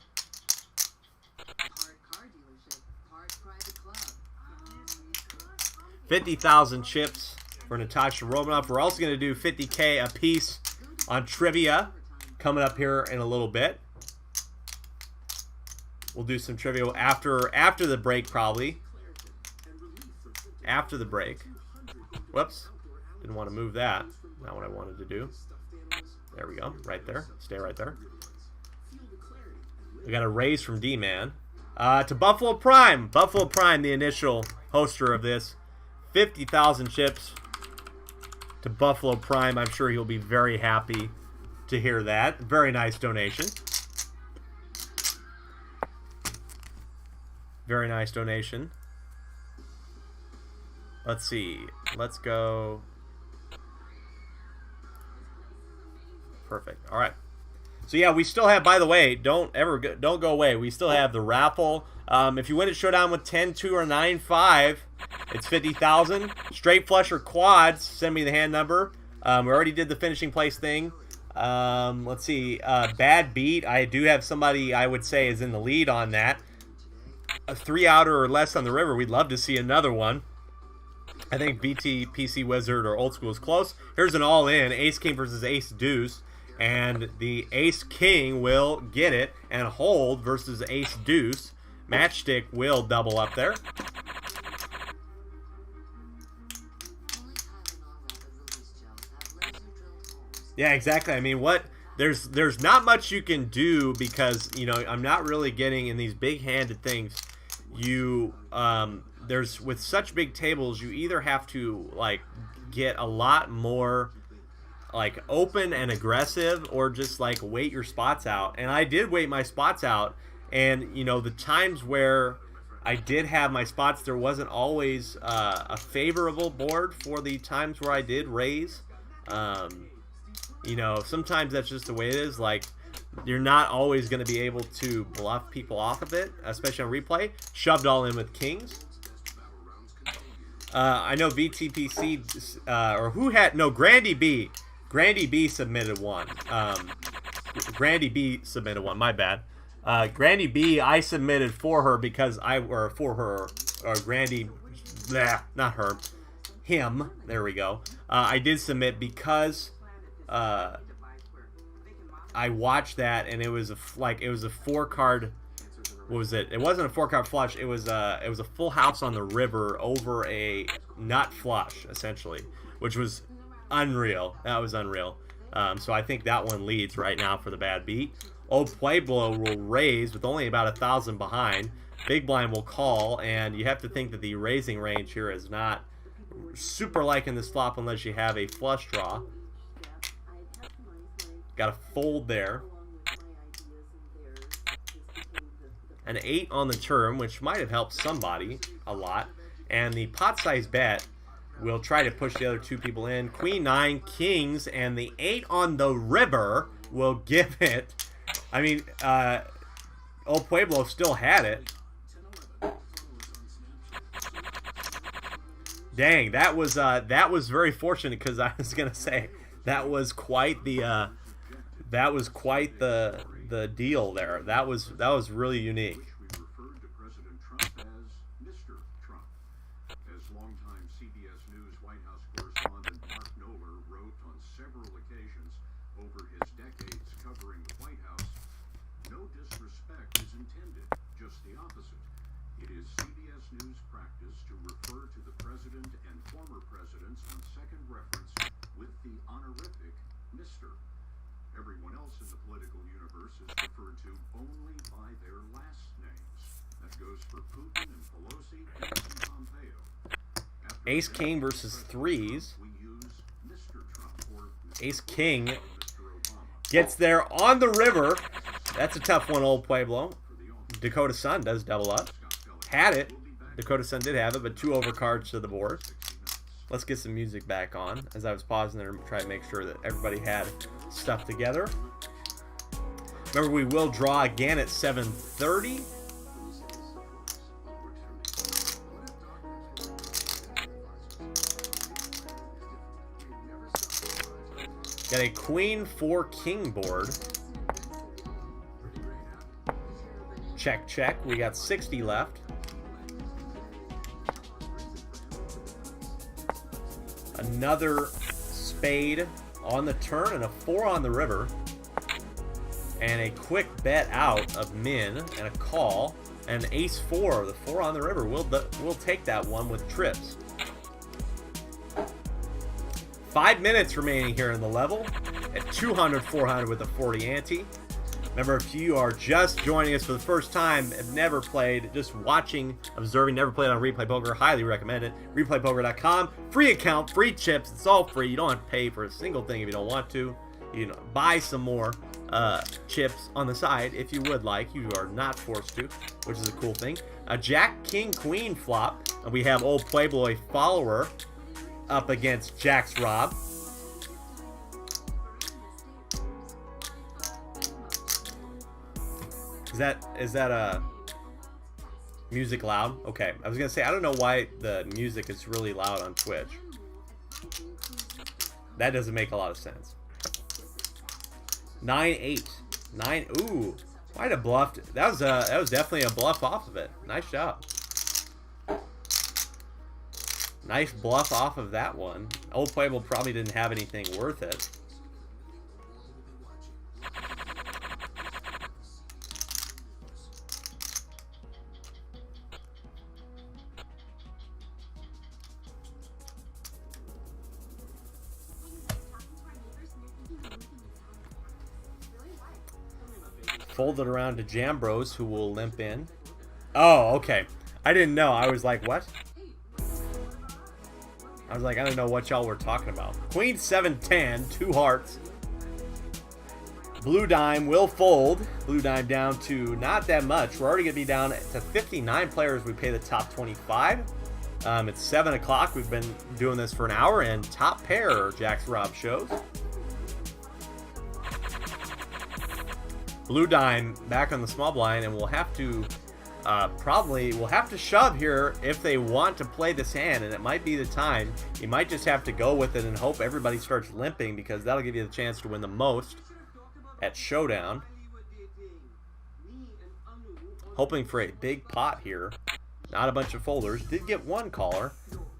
50,000 chips for Natasha Romanov. We're also going to do 50K a piece on trivia coming up here in a little bit. We'll do some trivia after the break, probably. After the break. Whoops. Didn't want to move that. Not what I wanted to do. There we go. Right there. Stay right there. We got a raise from D-Man. To Buffalo Prime. Buffalo Prime, the initial hoster of this. 50,000 chips to Buffalo Prime. I'm sure he'll be very happy to hear that. Very nice donation. Very nice donation. Let's see. Let's go. Perfect. All right. So yeah, we still have. By the way, don't go away. We still have the raffle. If you win at Showdown with 10, 2, or 9, 5, it's 50,000. Straight flush or quads. Send me the hand number. We already did the finishing place thing. Let's see. Bad beat. I do have somebody I would say is in the lead on that. A 3 outer or less on the river. We'd love to see another one. I think BT, PC Wizard, or Old School is close. Here's an all-in. Ace King versus Ace Deuce. And the Ace King will get it. And Hold versus Ace Deuce. Matchstick will double up there. Yeah, exactly. I mean, there's not much you can do because, you know, I'm not really getting in these big-handed things. There's with such big tables, you either have to like get a lot more like open and aggressive, or just like wait your spots out. And I did wait my spots out, and you know the times where I did have my spots, there wasn't always a favorable board for the times where I did raise. You You know, sometimes that's just the way it is. Like, you're not always going to be able to bluff people off of it, especially on replay. Shoved all in with kings. I know VTPC, or who had, no, Grandy B. Grandy B submitted one. Grandy B submitted one, my bad. Grandy B, I submitted for her because or Grandy, not her, him, there we go. I did submit because, I watched that and it was a 4-card. What was it? It wasn't a 4-card flush. It was a full house on the river over a nut flush, essentially, which was unreal. That was unreal. So I think that one leads right now for the bad beat. Old Pueblo will raise with only about 1,000 behind. Big blind will call, and you have to think that the raising range here is not super liking this flop unless you have a flush draw. Got a fold there. An 8 on the turn, which might have helped somebody a lot. And the pot size bet will try to push the other two people in. Queen 9, kings, and the 8 on the river will give it. I mean, Old Pueblo still had it. Dang, that was very fortunate, because I was gonna say that was quite the deal there. That was really unique. We referred to President Trump as Mr. Trump. As longtime CBS News White House correspondent Mark Knoller wrote on several occasions over his decades covering the White House, no disrespect is intended, just the opposite. It is CBS News practice to refer to the president and former presidents on second reference with the honorific Mr. Everyone else in the political universe is referred to only by their last names. That goes for Putin and Pelosi and Pompeo. After Ace King versus threes. we use Mr. Trump or Ace King Mr. Obama. gets there on the river. That's a tough one, Old Pueblo. Dakota Sun does double up. Had it. Dakota Sun did have it, but 2 overcards to the board. Let's get some music back on as I was pausing there to try to make sure that everybody had stuff together. Remember, we will draw again at 7:30. Got a Queen 4 King board. Check, check. We got 60 left. Another spade on the turn and a 4 on the river. And a quick bet out of min and a call. And ace 4, the 4 on the river. We'll take that one with trips. 5 minutes remaining here in the level at 200, 400 with a 40 ante. Remember, if you are just joining us for the first time, have never played, just watching, observing, never played on Replay Poker, highly recommend it. ReplayPoker.com, free account, free chips, it's all free. You don't have to pay for a single thing if you don't want to. You know, buy some more chips on the side if you would like. You are not forced to, which is a cool thing. A Jack, King, Queen flop, and we have Old Pueblo, a follower, up against Jack's Rob. Is that a music loud? Okay, I was gonna say I don't know why the music is really loud on Twitch. That doesn't make a lot of sense. 9-8, 9. Ooh, might have bluffed. That was definitely a bluff off of it. Nice job. Nice bluff off of that one. Old Pueblo probably didn't have anything worth it. Fold it around to Jambros, who will limp in. Oh, okay. I didn't know. I was like, what? I was like, I don't know what y'all were talking about. Queen 7-10, 2 hearts. Blue dime will fold. Blue dime down to not that much. We're already going to be down to 59 players. We pay the top 25. It's 7 o'clock. We've been doing this for an hour, and top pair Jack's Rob shows. Blue Dime back on the small blind, and we'll have to we'll have to shove here if they want to play this hand, and it might be the time. You might just have to go with it and hope everybody starts limping, because that'll give you the chance to win the most at Showdown. Hoping for a big pot here, not a bunch of folders. Did get one caller.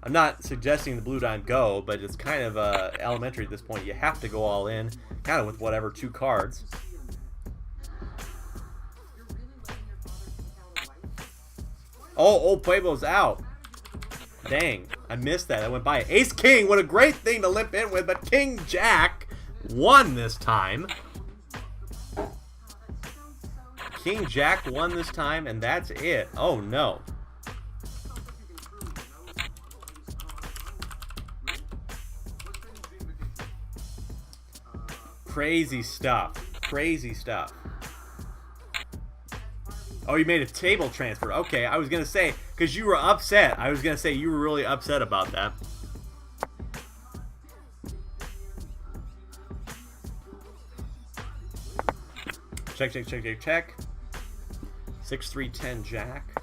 I'm not suggesting the Blue Dime go, but it's kind of elementary at this point. You have to go all in, kind of with whatever 2 cards. Oh, old Pueblo's out. Dang, I missed that. I went by. Ace King, what a great thing to limp in with, but King Jack won this time. King Jack won this time, and that's it. Oh, no. Crazy stuff. Crazy stuff. Oh, you made a table transfer. Okay, I was going to say, because you were upset. I was going to say you were really upset about that. Check, check, check, check, check. 6-3-10 Jack.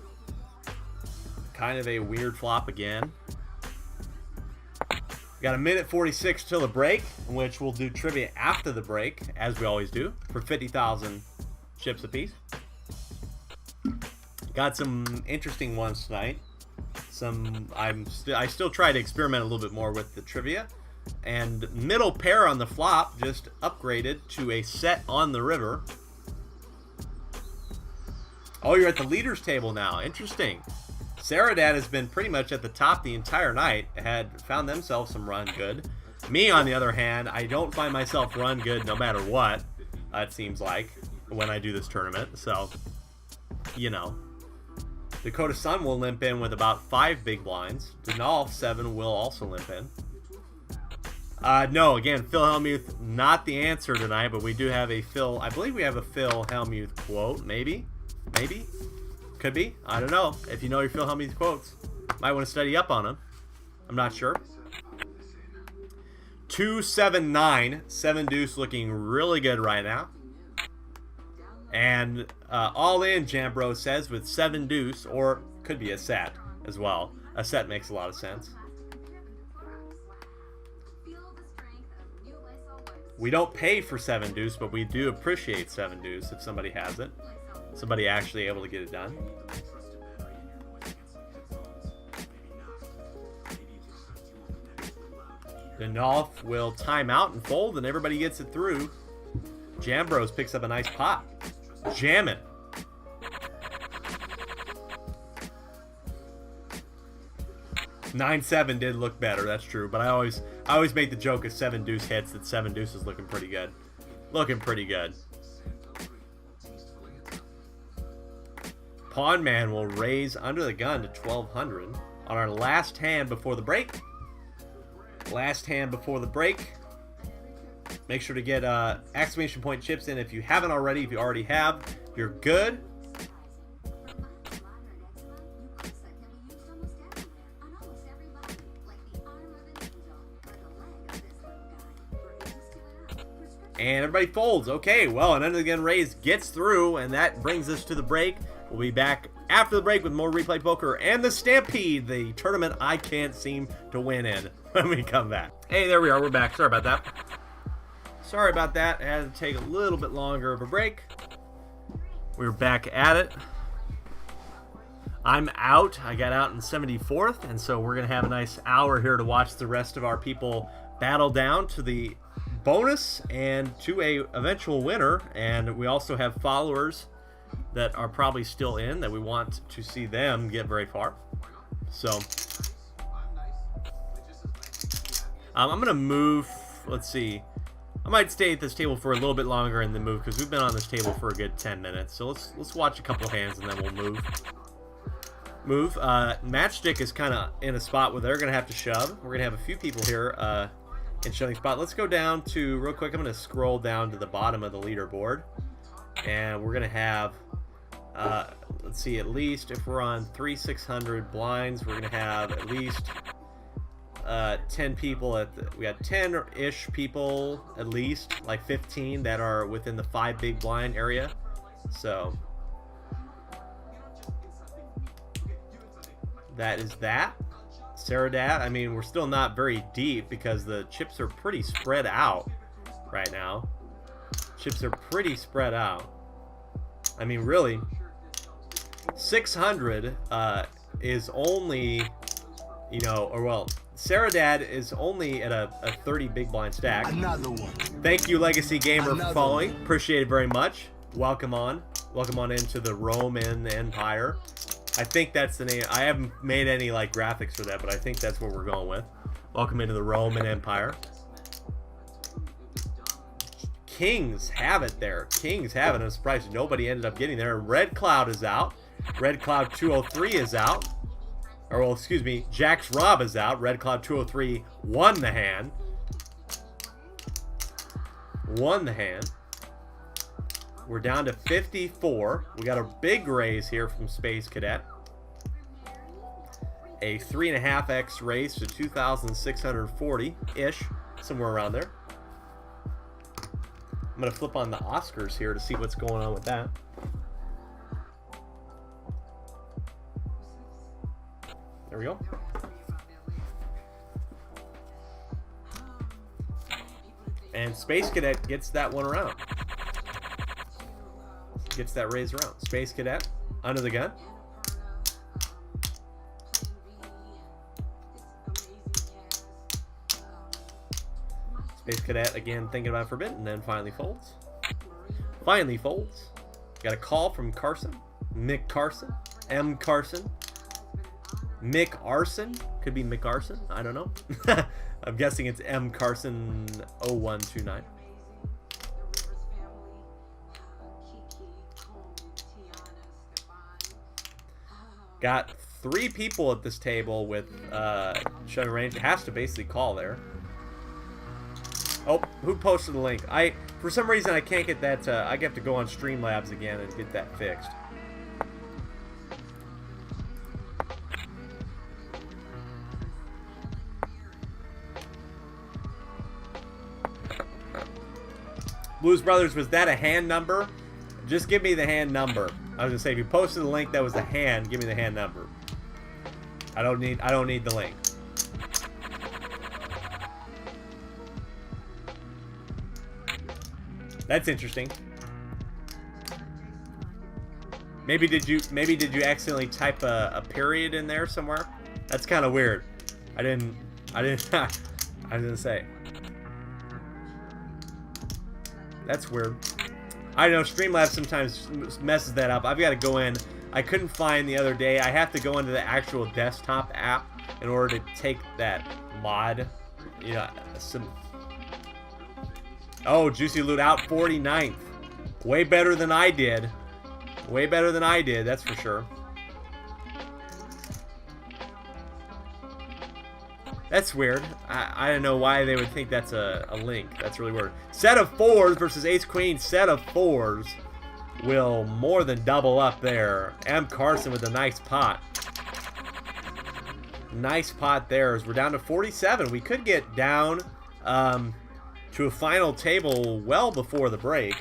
Kind of a weird flop again. Got a minute 46 till the break, in which we'll do trivia after the break, as we always do, for 50,000 chips apiece. Got some interesting ones tonight. I still try to experiment a little bit more with the trivia. And middle pair on the flop just upgraded to a set on the river. Oh, you're at the leaders table now. Interesting. Saradad has been pretty much at the top the entire night. Had found themselves some run good. Me, on the other hand, I don't find myself run good no matter what. It seems like when I do this tournament. So, you know. Dakota Sun will limp in with about 5 big blinds. Denal 7 will also limp in. No, again, Phil Hellmuth, not the answer tonight, but we do have a Phil. I believe we have a Phil Hellmuth quote. Maybe. Could be. I don't know. If you know your Phil Hellmuth quotes, might want to study up on them. I'm not sure. 2-7-9. 7 deuce looking really good right now. And all in, Jambro says, with 7 deuce, or could be a set as well. A set makes a lot of sense. We don't pay for 7 deuce, but we do appreciate 7 deuce if somebody has it. Somebody actually able to get it done. Denolf will time out and fold, and everybody gets it through. Jambros picks up a nice pot. Jamming. (9-7) did look better, that's true. But I always make the joke if 7 deuce hits that 7 deuce is looking pretty good. Looking pretty good. Pawn Man will raise under the gun to 1,200 on our last hand before the break. Last hand before the break. Make sure to get exclamation point chips in if you haven't already. If you already have, you're good. And everybody folds. Okay, well, an under the gun raise gets through, and that brings us to the break. We'll be back after the break with more Replay Poker and the Stampede, the tournament I can't seem to win in, when we come back. Hey, there we are. We're back. Sorry about that. Sorry about that. It had to take a little bit longer of a break. We're back at it. I'm out. I got out in 74th, and so we're going to have a nice hour here to watch the rest of our people battle down to the bonus and to a eventual winner. And we also have followers that are probably still in that we want to see them get very far. So I'm going to move. Let's see. I might stay at this table for a little bit longer and then move, because we've been on this table for a good 10 minutes. So let's watch a couple hands and then we'll move. Matchstick is kind of in a spot where they're going to have to shove. We're going to have a few people here in shoving spot. Let's go down to, real quick, I'm going to scroll down to the bottom of the leaderboard. And we're going to have, let's see, at least if we're on 3,600 blinds, we're going to have at least 10 people we got 10-ish people at least, like 15 that are within the 5 big blind area. So that is that. Saradad, I mean, we're still not very deep because the chips are pretty spread out right now. Chips are pretty spread out. I mean, really, 600 is only, you know, or well, Saradad is only at a 30 big blind stack. Another one. Thank you, Legacy Gamer, for following. One. Appreciate it very much. Welcome on into the Roman Empire. I think that's the name. I haven't made any like graphics for that, but I think that's what we're going with. Welcome into the Roman Empire. Kings have it there. Kings have it. I'm surprised nobody ended up getting there. Red Cloud is out. Red Cloud 203 is out. Or, well, excuse me, Jax Rob is out. Red Cloud 203 won the hand. Won the hand. We're down to 54. We got a big raise here from Space Cadet. A 3.5x raise to 2,640-ish. Somewhere around there. I'm going to flip on the Oscars here to see what's going on with that. There we go. And Space Cadet gets that one around. Gets that raise around. Space Cadet under the gun. Space Cadet again thinking about Forbidden, and then finally folds. Finally folds. Got a call from Carson. Mick Carson. M. Carson. Mick Arson. Could be Mick Arson. I don't know. I'm guessing it's M. Carson 0129. Got 3 people at this table with shoving range. It has to basically call there. Oh, who posted the link? For some reason I can't get that. I have to go on Streamlabs again and get that fixed. Blues Brothers, was that a hand number? Just give me the hand number. I was gonna say, if you posted the link that was the hand, give me the hand number. I don't need the link. That's interesting. Maybe did you accidentally type a period in there somewhere? That's kind of weird. I didn't say. That's weird. I know Streamlabs sometimes messes that up. I've got to go in. I couldn't find the other day. I have to go into the actual desktop app in order to take that mod. You know, oh, Juicy Loot out 49th. Way better than I did. Way better than I did, that's for sure. That's weird. I don't know why they would think that's a link. That's really weird. Set of 4s versus Ace Queen. Set of 4s will more than double up there. M. Carson with a nice pot. Nice pot there as we're down to 47. We could get down to a final table well before the break.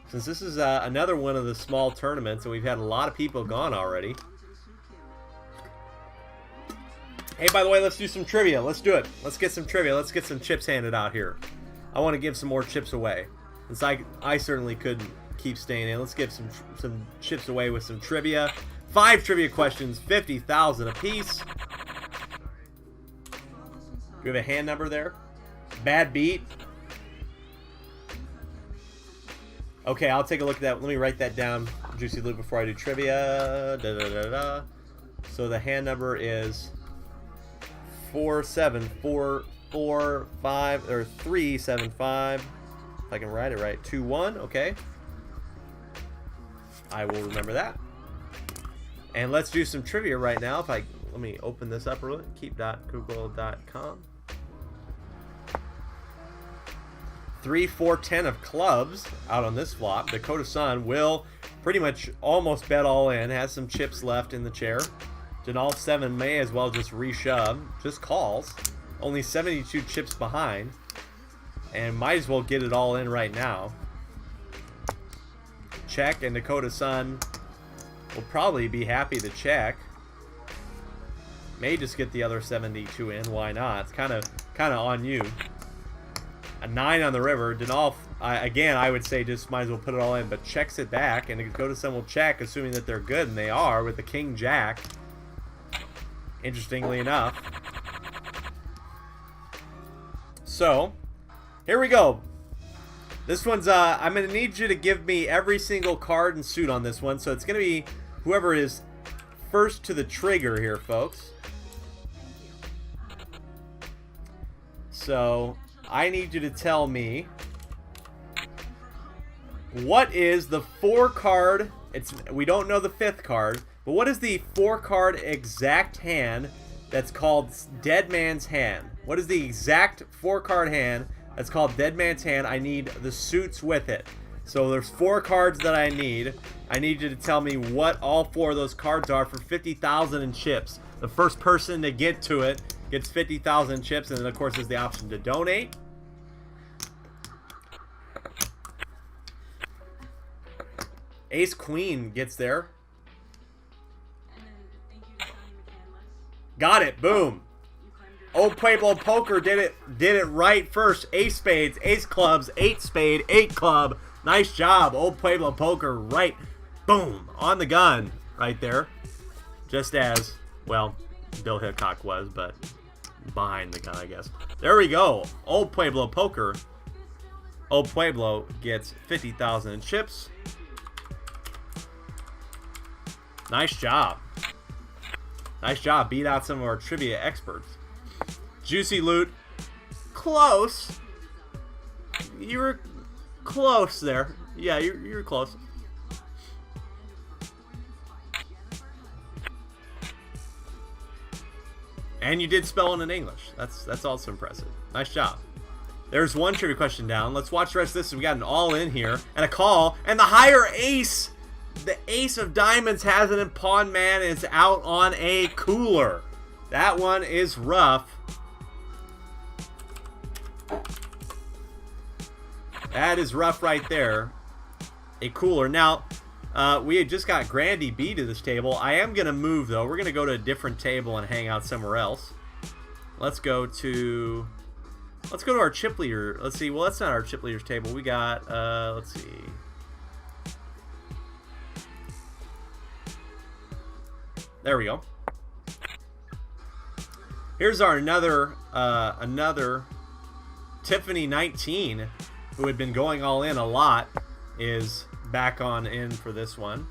Since this is another one of the small tournaments and we've had a lot of people gone already. Hey, by the way, let's do some trivia. Let's do it. Let's get some trivia. Let's get some chips handed out here. I want to give some more chips away. Since I certainly couldn't keep staying in. Let's give some chips away with some trivia. 5 trivia questions, 50,000 apiece. Do we have a hand number there? Bad beat. Okay, I'll take a look at that. Let me write that down, Juicy Loot, before I do trivia. So the hand number is 47445 or 375. If I can write it right. 21. Okay. I will remember that. And let's do some trivia right now. Let me open this up real quick. Keep.google.com. 3, 4, 10 of clubs out on this flop. Dakota Sun will pretty much almost bet all in. Has some chips left in the chair. Denal 7 may as well just reshove. Just calls. only 72 chips behind. And might as well get it all in right now. Check, and Dakota Sun will probably be happy to check. May just get the other 72 in. Why not? It's kind of on you. A 9 on the river. Denolf, again, I would say just might as well put it all in, but checks it back, and Dakota Sun will check, assuming that they're good, and they are, with the King Jack. Interestingly enough. So, here we go. This one's, I'm going to need you to give me every single card and suit on this one, so it's going to be whoever is first to the trigger here, folks. So, I need you to tell me what is the 4-card, we don't know the 5th card, but what is the 4-card exact hand that's called Dead Man's Hand? What is the exact 4-card hand that's called Dead Man's Hand? I need the suits with it. So there's 4 cards that I need. I need you to tell me what all 4 of those cards are for 50,000 in chips. The first person to get to it gets 50,000 chips, and then of course there's the option to donate. Ace Queen gets there. Got it. Boom. Old Pueblo Poker did it right first. Ace spades, ace clubs, 8 spade, 8 club. Nice job, Old Pueblo Poker. Right, boom, on the gun right there. Just as, well, Bill Hickok was, but behind the gun, I guess. There we go. Old Pueblo Poker. Old Pueblo gets 50,000 in chips. Nice job. Nice job. Beat out some of our trivia experts. Juicy Loot. Close. You were close there. Yeah, you were close. And you did spell it in English. That's also impressive. Nice job. There's one trivia question down. Let's watch the rest of this. We got an all in here and a call and the higher ace. The ace of diamonds has it, and Pawn Man is out on a cooler. That one is rough. That is rough right there. A cooler. Now, we had just got Grandy B to this table. I am going to move, though. We're going to go to a different table and hang out somewhere else. Let's go to our chip leader. Let's see. Well, that's not our chip leader's table. We got, let's see. There we go. Here's our another Tiffany 19, who had been going all in a lot, is back on in for this one.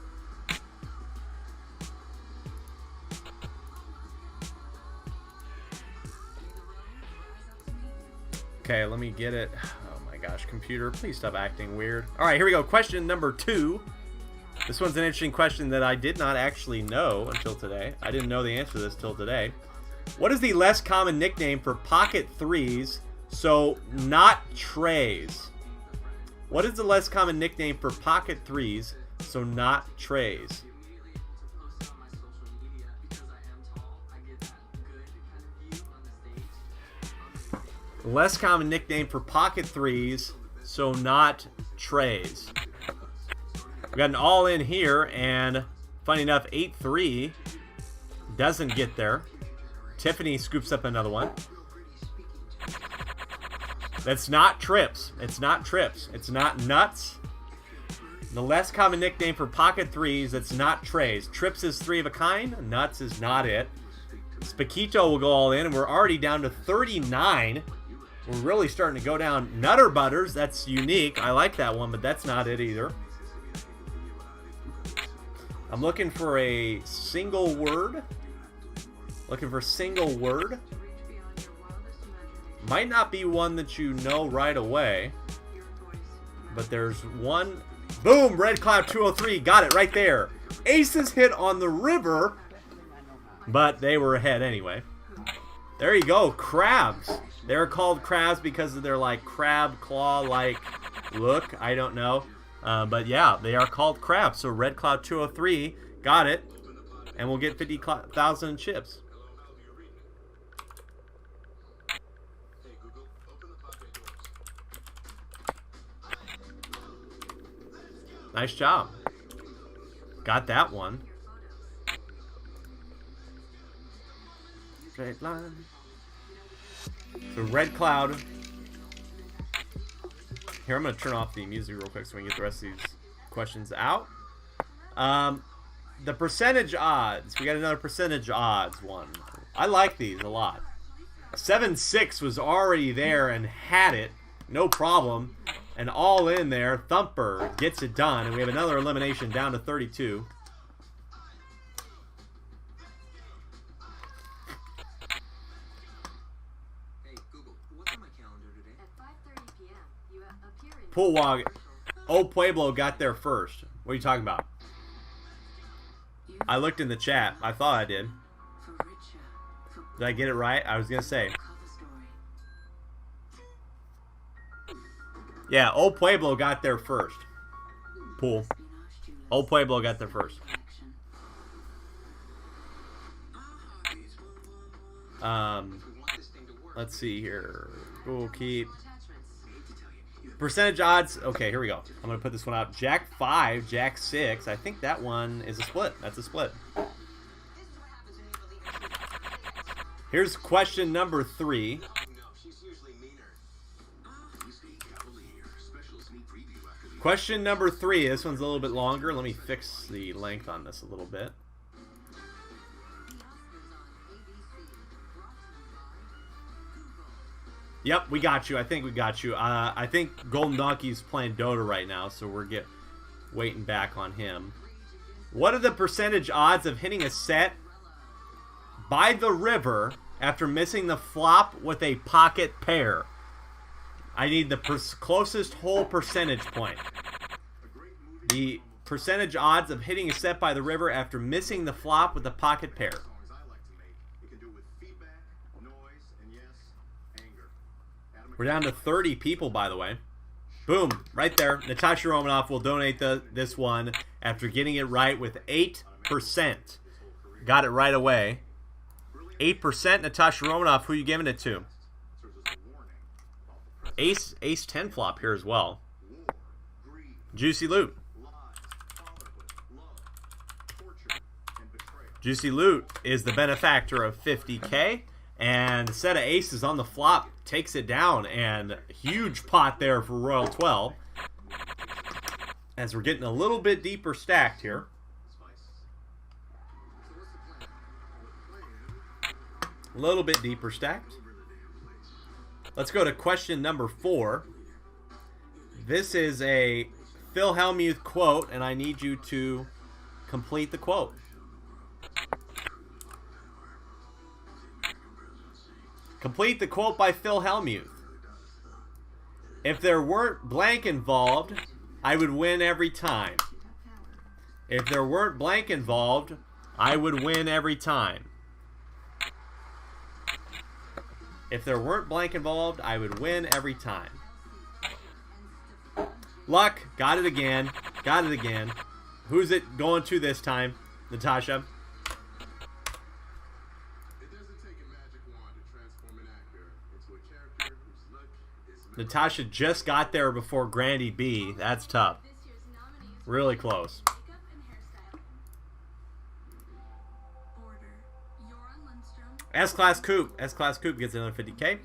Okay, let me get it. Oh my gosh, computer, please stop acting weird. All right, here we go. Question number 2. This one's an interesting question that I did not actually know until today. I didn't know the answer to this till today. What is the less common nickname for pocket threes, so not trays? What is the less common nickname for pocket threes, so not trays? Less common nickname for pocket threes, so not trays. We got an all in here, and funny enough, 8-3 doesn't get there. Tiffany scoops up another one. That's not trips. It's not trips. It's not nuts. The less common nickname for pocket threes, that's not trays. Trips is 3 of a kind. Nuts is not it. Spaquito will go all in, and we're already down to 39. We're really starting to go down. Nutter Butters, that's unique. I like that one, but that's not it either. I'm looking for a single word. Looking for single word. Might not be one that you know right away. But there's one. Boom! Red Cloud 203. Got it right there. Aces hit on the river. But they were ahead anyway. There you go. Crabs. They're called crabs because of their like crab claw-like look. I don't know. But yeah, they are called crabs. So Red Cloud 203 got it, and we'll get 50,000 chips. Nice job. Got that one. Straight line. So red cloud. Here, I'm going to turn off the music real quick so we can get the rest of these questions out. The percentage odds. We got another percentage odds one. I like these a lot. 7-6 was already there and had it. No problem. And all in there. Thumper gets it done. And we have another elimination down to 32. Pool Wog. Old Pueblo got there first. What are you talking about? I looked in the chat. I thought I did. Did I get it right? I was going to say. Yeah, Old Pueblo got there first. Pool. Old Pueblo got there first. Let's see here. We'll keep... Percentage odds. Okay, here we go. I'm going to put this one out. Jack 5, Jack 6. I think that one is a split. That's a split. Here's question number 3. Question number 3. This one's a little bit longer. Let me fix the length on this a little bit. Yep, we got you. I think we got you. I think Golden Donkey's playing Dota right now, so we're waiting back on him. What are the percentage odds of hitting a set by the river after missing the flop with a pocket pair? I need the closest whole percentage point. The percentage odds of hitting a set by the river after missing the flop with a pocket pair. We're down to 30 people, by the way. Boom, right there. Natasha Romanoff will donate this one after getting it right with 8%. Got it right away. 8%, Natasha Romanoff. Who are you giving it to? Ace 10 flop here as well. Juicy Loot. Juicy Loot is the benefactor of 50K. And the set of aces on the flop takes it down. And huge pot there for Royal 12. As we're getting a little bit deeper stacked here. A little bit deeper stacked. Let's go to question number 4. This is a Phil Hellmuth quote, and I need you to complete the quote. Complete the quote by Phil Hellmuth. If there weren't blank involved, I would win every time. If there weren't blank involved, I would win every time. If there weren't blank involved, I would win every time. Luck, got it again. Got it again. Who's it going to this time, Natasha? Natasha just got there before Grandy B. That's tough. Really close. S-Class Coupe. S-Class Coupe gets another 50K.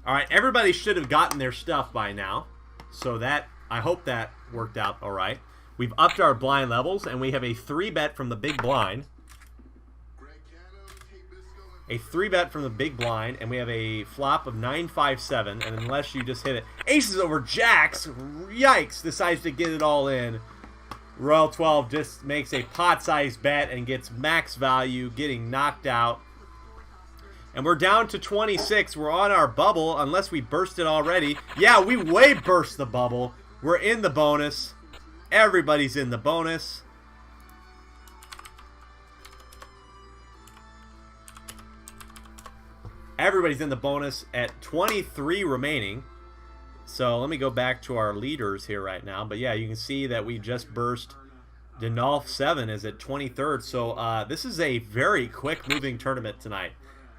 Alright, everybody should have gotten their stuff by now. So that, I hope that worked out alright. We've upped our blind levels, and we have a 3-bet from the big blind. A 3-bet from the big blind, and we have a flop of 9-5-7, and unless you just hit it, aces over jacks, yikes, decides to get it all in. Royal 12 just makes a pot-sized bet and gets max value, getting knocked out. And we're down to 26. We're on our bubble, unless we burst it already. Yeah, we way burst the bubble. We're in the bonus. Everybody's in the bonus. Everybody's in the bonus at 23 remaining. So let me go back to our leaders here right now. But yeah, you can see that we just burst. Denolf 7 is at 23rd. So this is a very quick moving tournament tonight.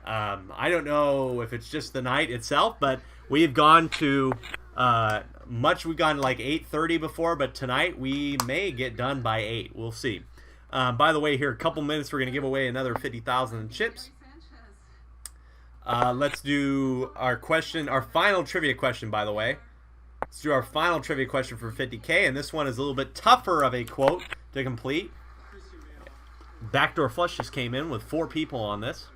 I don't know if it's just the night itself, but we've gone to we've gone like 8:30 before, but tonight we may get done by 8. We'll see. By the way, here, a couple minutes, we're going to give away another 50,000 in chips. Let's do our final trivia question, by the way. Let's do our final trivia question for 50K, and this one is a little bit tougher of a quote to complete. Backdoor Flush just came in with 4 people on this.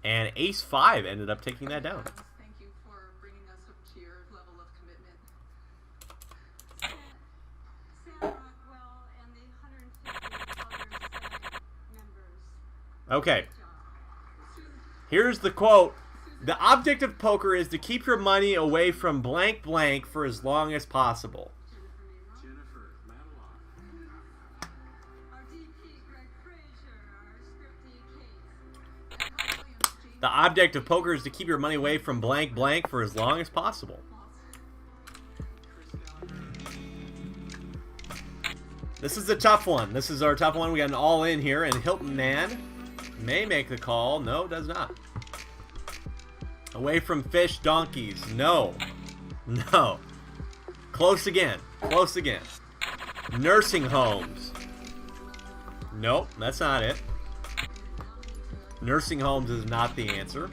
And Ace 5 ended up taking that down. Thank you for bringing us up to your level of commitment. Sam Rockwell and the 150 other Senate members. Okay. Here's the quote. The object of poker is to keep your money away from blank blank for as long as possible. The object of poker is to keep your money away from blank blank for as long as possible. This is a tough one. This is our tough one. We got an all-in here, and Hilton Man may make the call. No, does not. Away from fish, donkeys. No. No. Close again. Close again. Nursing homes. Nope, that's not it. Nursing homes is not the answer.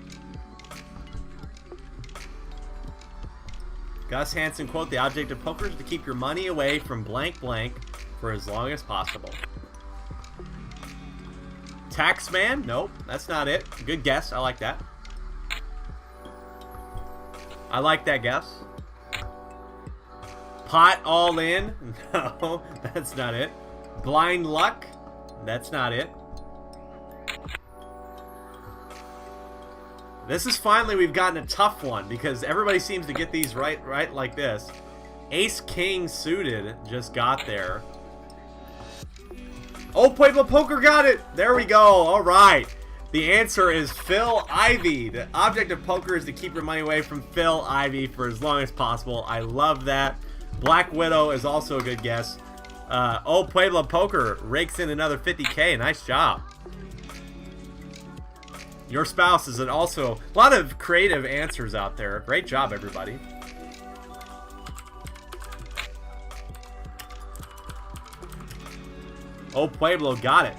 Gus Hansen quote, the object of poker is to keep your money away from blank blank for as long as possible. Taxman? Nope, that's not it. Good guess. I like that. I like that guess. Pot all in? No, that's not it. Blind luck? That's not it. This is finally, we've gotten a tough one because everybody seems to get these right like this. Ace King suited just got there. Oh, Pueblo Poker got it! There we go. All right. The answer is Phil Ivey. The object of poker is to keep your money away from Phil Ivey for as long as possible. I love that. Black Widow is also a good guess. Oh, Pueblo Poker rakes in another 50K. Nice job. Your spouse is also a lot of creative answers out there. Great job, everybody. Oh, Pueblo got it.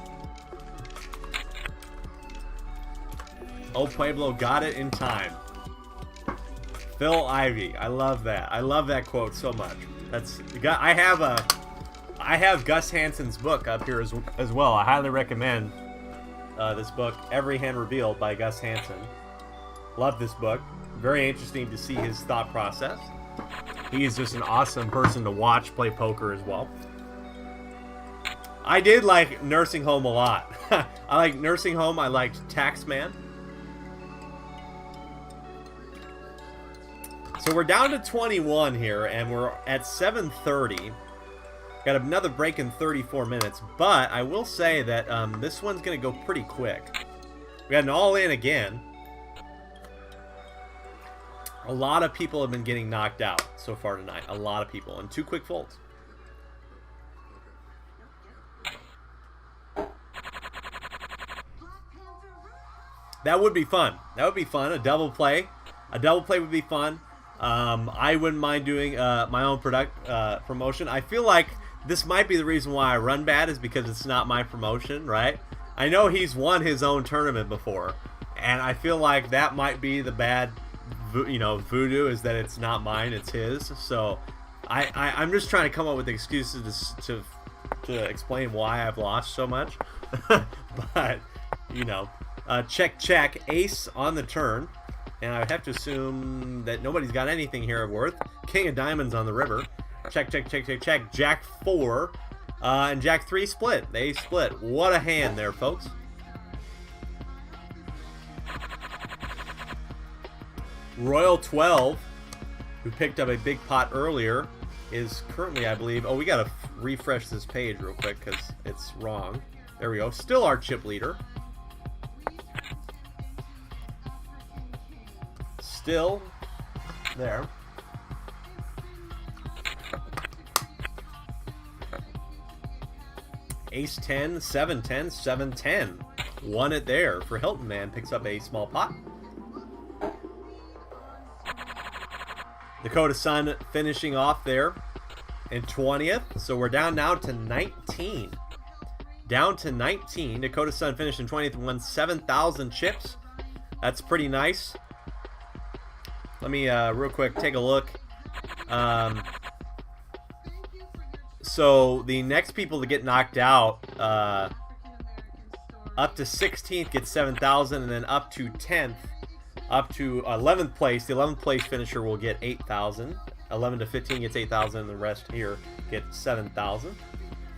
Oh, Pueblo got it in time. Phil Ivey. I love that. I love that quote so much. That's I have Gus Hansen's book up here as well. I highly recommend this book, Every Hand Revealed by Gus Hansen. Love this book. Very interesting to see his thought process. He is just an awesome person to watch play poker as well. I did like Nursing Home a lot. I like Nursing Home. I liked Taxman. So we're down to 21 here, and we're at 7:30. Got another break in 34 minutes, but I will say that this one's going to go pretty quick. We got an all-in again. A lot of people have been getting knocked out so far tonight. A lot of people, and 2 quick folds. That would be fun. That would be fun. A double play. A double play would be fun. I wouldn't mind doing my own promotion. I feel like this might be the reason why I run bad is because it's not my promotion, right? I know he's won his own tournament before, and I feel like that might be the bad, voodoo is that it's not mine, it's his. So I'm just trying to come up with excuses to explain why I've lost so much. But, check, ace on the turn. And I have to assume that nobody's got anything here of worth. King of Diamonds on the river. Check. Jack 4 and Jack 3 split. They split. What a hand there, folks. Royal 12, who picked up a big pot earlier, is currently, I believe... Oh, we got to refresh this page real quick because it's wrong. There we go. Still our chip leader. Still there. Ace 10, 7-10, 7-10. won it there for Hilton Man. Picks up a small pot. Dakota Sun finishing off there in 20th. So we're down now to 19. Down to 19. Dakota Sun finished in 20th and won 7,000 chips. That's pretty nice. Let me real quick take a look. So the next people to get knocked out, up to 16th gets 7,000, and then up to 10th, up to 11th place. The 11th place finisher will get 8,000. 11 to 15 gets 8,000, and the rest here get 7,000.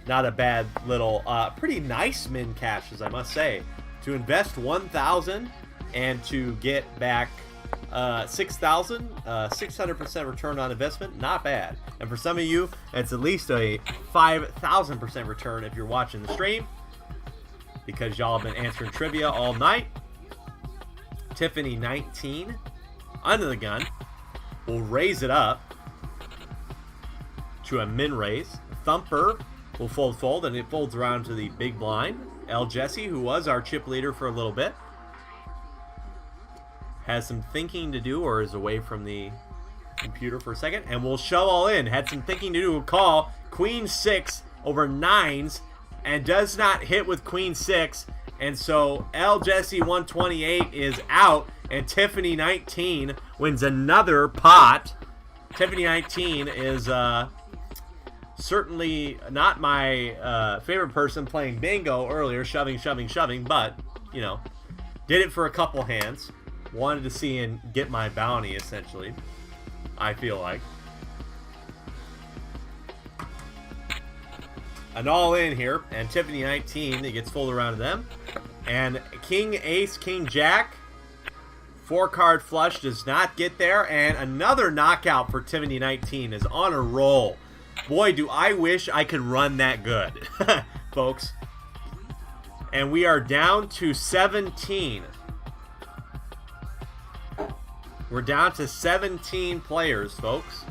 Not a bad little, pretty nice min cashes, I must say. To invest 1,000 and to get back 6,000, 600% return on investment, not bad. And for some of you, it's at least a 5,000% return if you're watching the stream, because y'all have been answering trivia all night. Tiffany 19 under the gun will raise it up to a min raise. Thumper will fold, and it folds around to the big blind. L. Jesse, who was our chip leader for a little bit, has some thinking to do, or is away from the computer for a second, and we'll shove all in. Had some thinking to do. We'll call Queen 6 over 9s, and does not hit with Queen 6, and so L. Jesse 128 is out, and Tiffany 19 wins another pot. Tiffany 19 is certainly not my favorite person playing bingo earlier, shoving, but, you know, did it for a couple hands. Wanted to see and get my bounty, essentially, I feel like. An all-in here, and Tiffany 19, it gets folded around to them. And King Ace, King Jack, 4-card flush does not get there, and another knockout for Tiffany 19 is on a roll. Boy, do I wish I could run that good, folks. And we are down to 17. We're down to 17 players, folks.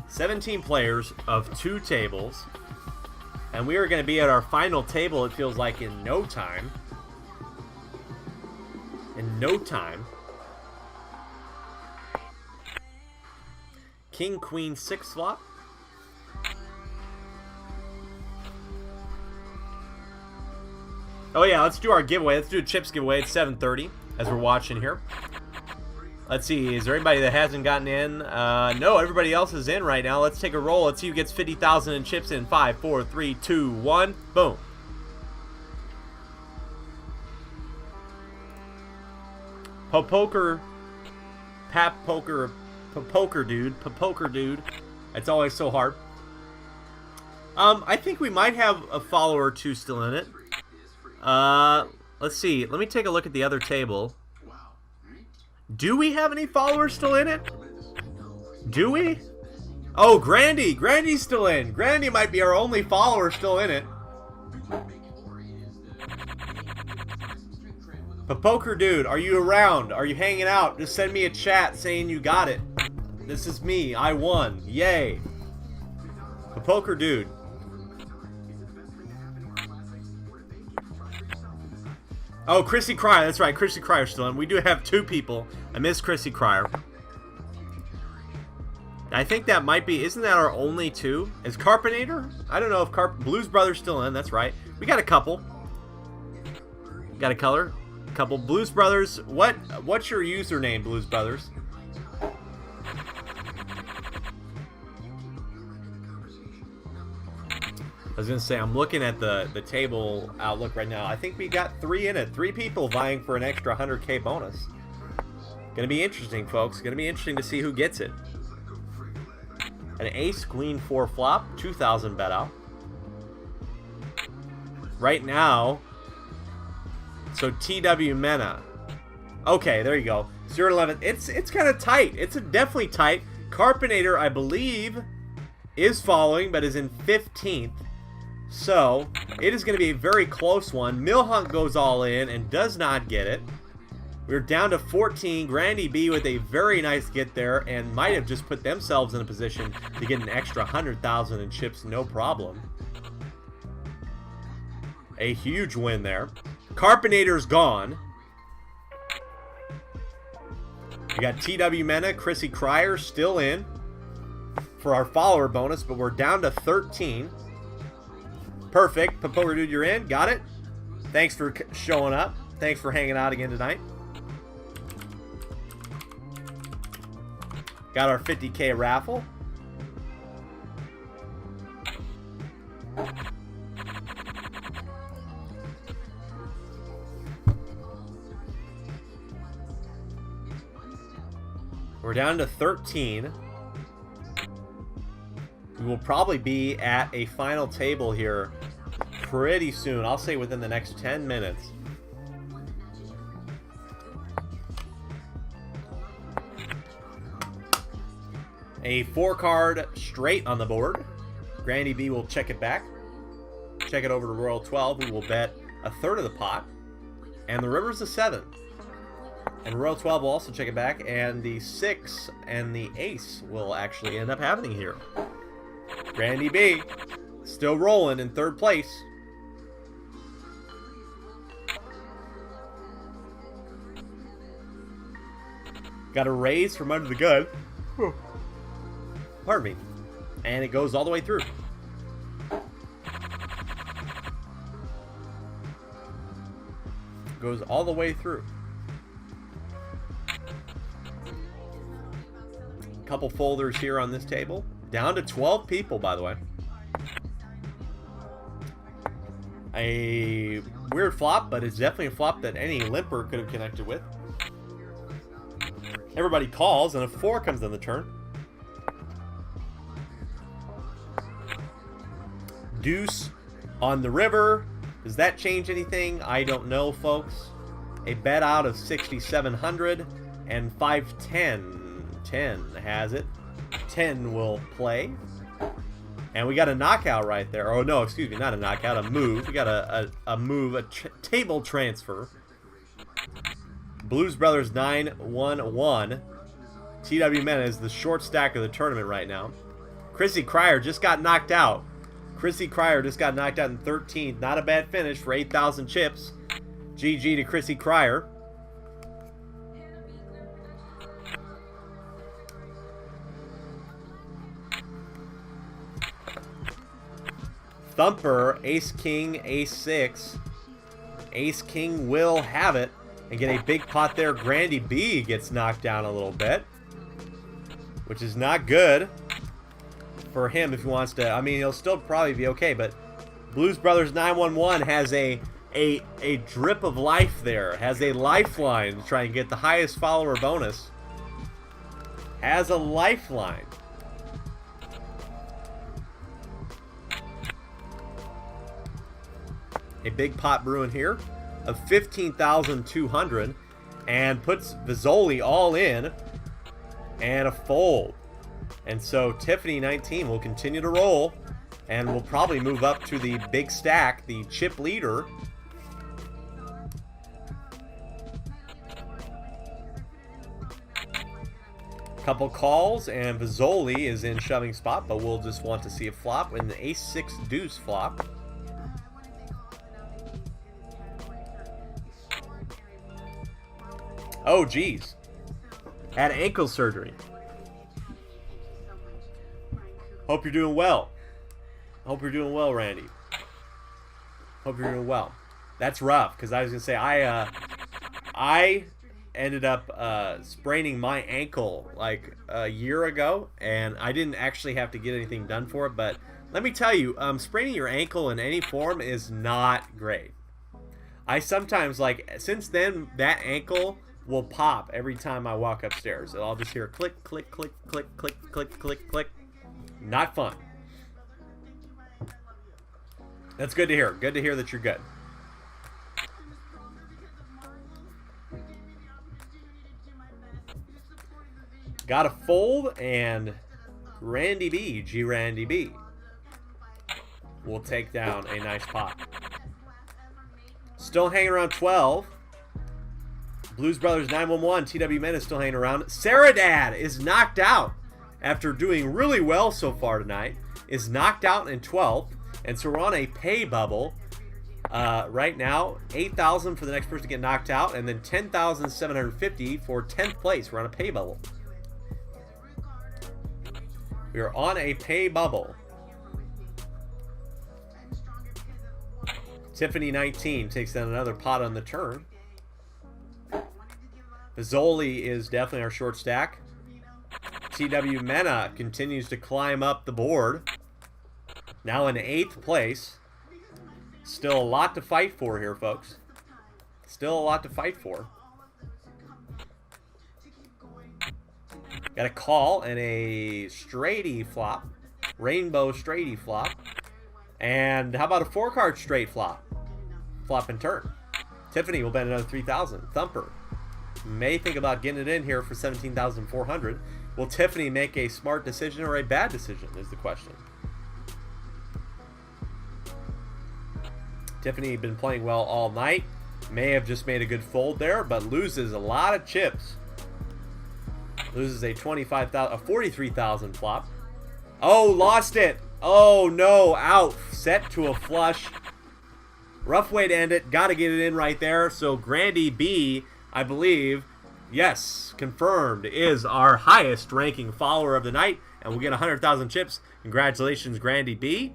17 players of 2 tables. And we are going to be at our final table, it feels like, in no time. In no time. King, Queen, 6 flop. Oh yeah, let's do our giveaway. Let's do a chips giveaway. It's 7:30 as we're watching here. Let's see, is there anybody that hasn't gotten in? No, everybody else is in right now. Let's take a roll. Let's see who gets 50,000 in chips in 5, 4, 3, 2, 1. Boom. Poker dude. It's always so hard. I think we might have a follower or two still in it. Let's see. Let me take a look at the other table. Do we have any followers still in it? Do we? Oh, Grandy. Grandy's still in. Grandy might be our only follower still in it. Poker dude, are you around? Are you hanging out? Just send me a chat saying you got it. This is me. I won. Yay. Poker dude. Oh, Chrissy Cryer. That's right. Chrissy Cryer's still in. We do have 2 people. I miss Chrissy Cryer. I think that might be... Isn't that our only 2? Is Carpinator? I don't know if Blues Brothers still in. That's right. We got a couple. Got a color. A couple. Blues Brothers. What's your username, Blues Brothers? I was going to say, I'm looking at the table outlook right now. I think we got 3 in it. 3 people vying for an extra 100K bonus. Going to be interesting, folks. Going to be interesting to see who gets it. An ace, queen, 4 flop. 2,000 bet out. Right now, so TW Mena. Okay, there you go. 0-11. It's kind of tight. It's definitely tight. Carpinator, I believe, is following, but is in 15th. So, it is going to be a very close one. Millhunt goes all in and does not get it. We're down to 14. Grandy B with a very nice get there and might have just put themselves in a position to get an extra 100,000 in chips, no problem. A huge win there. Carpenator's gone. We got TW Mena, Chrissy Cryer still in for our follower bonus, but we're down to 13. Perfect. Poker Dude, you're in. Got it. Thanks for showing up. Thanks for hanging out again tonight. Got our 50K raffle. We're down to 13. We will probably be at a final table here pretty soon. I'll say within the next 10 minutes. A 4-card straight on the board. Grandy B will check it back. Check it over to Royal 12. We will bet a third of the pot. And the river's a 7. And Royal 12 will also check it back. And the 6 and the ace will actually end up happening here. Grandy B still rolling in 3rd place. Got a raise from under the gun. Pardon me. And it goes all the way through. Goes all the way through. Couple folders here on this table. Down to 12 people, by the way. A weird flop, but it's definitely a flop that any limper could have connected with. Everybody calls, and a 4 comes on the turn. Deuce on the river. Does that change anything? I don't know, folks. A bet out of 6,700 and 510. 10 has it. 10 will play. And we got a knockout right there. Oh, no, excuse me, not a knockout, a move. We got a move, a table transfer. Blues Brothers 9-1-1. TW Mena is the short stack of the tournament right now. Chrissy Cryer just got knocked out. Chrissy Cryer just got knocked out in 13th. Not a bad finish for 8,000 chips. GG to Chrissy Cryer. Thumper, Ace King, Ace 6. Ace King will have it and get a big pot there. Grandy B gets knocked down a little bit, which is not good for him if he wants to. I mean, he'll still probably be okay, but Blues Brothers 911 has a drip of life there. Has a lifeline to try and get the highest follower bonus. Has a lifeline. A big pot brewing here of 15,200 and puts Vizzoli all in and a fold. And so Tiffany 19 will continue to roll and will probably move up to the big stack, the chip leader. Couple calls and Vizzoli is in shoving spot, but we'll just want to see a flop in the ace 6 deuce flop. Oh, geez. Had ankle surgery. Hope you're doing well. Hope you're doing well, Randy. Hope you're doing well. That's rough, because I was going to say, I ended up spraining my ankle like a year ago, and I didn't actually have to get anything done for it, but let me tell you, spraining your ankle in any form is not great. I sometimes, like, since then, that ankle will pop every time I walk upstairs. I'll just hear click, click, click, click, click, click, click, click. Not fun. That's good to hear. Good to hear that you're good. Got a fold, and Randy B, G Randy B, will take down a nice pot. Still hanging around 12. Blues Brothers 911, TW Men is still hanging around. Saradad is knocked out after doing really well so far tonight. Is knocked out in 12th, and so we're on a pay bubble. Right now, 8,000 for the next person to get knocked out, and then 10,750 for 10th place. We're on a pay bubble. We are on a pay bubble. Tiffany 19 takes down another pot on the turn. Mazzoli is definitely our short stack. TW Mena continues to climb up the board. Now in 8th place. Still a lot to fight for here, folks. Still a lot to fight for. Got a call and a straighty flop. Rainbow straighty flop. And how about a 4-card straight flop? Flop and turn. Tiffany will bet another 3,000. Thumper may think about getting it in here for 17,400. Will Tiffany make a smart decision or a bad decision is the question. Tiffany been playing well all night. May have just made a good fold there, but loses a lot of chips. Loses a 43,000 flop. Oh, lost it. Oh no, out. Set to a flush. Rough way to end it. Got to get it in right there. So Grandy B, I believe, yes, confirmed, is our highest ranking follower of the night, and we'll get 100,000 chips. Congratulations, Grandy B.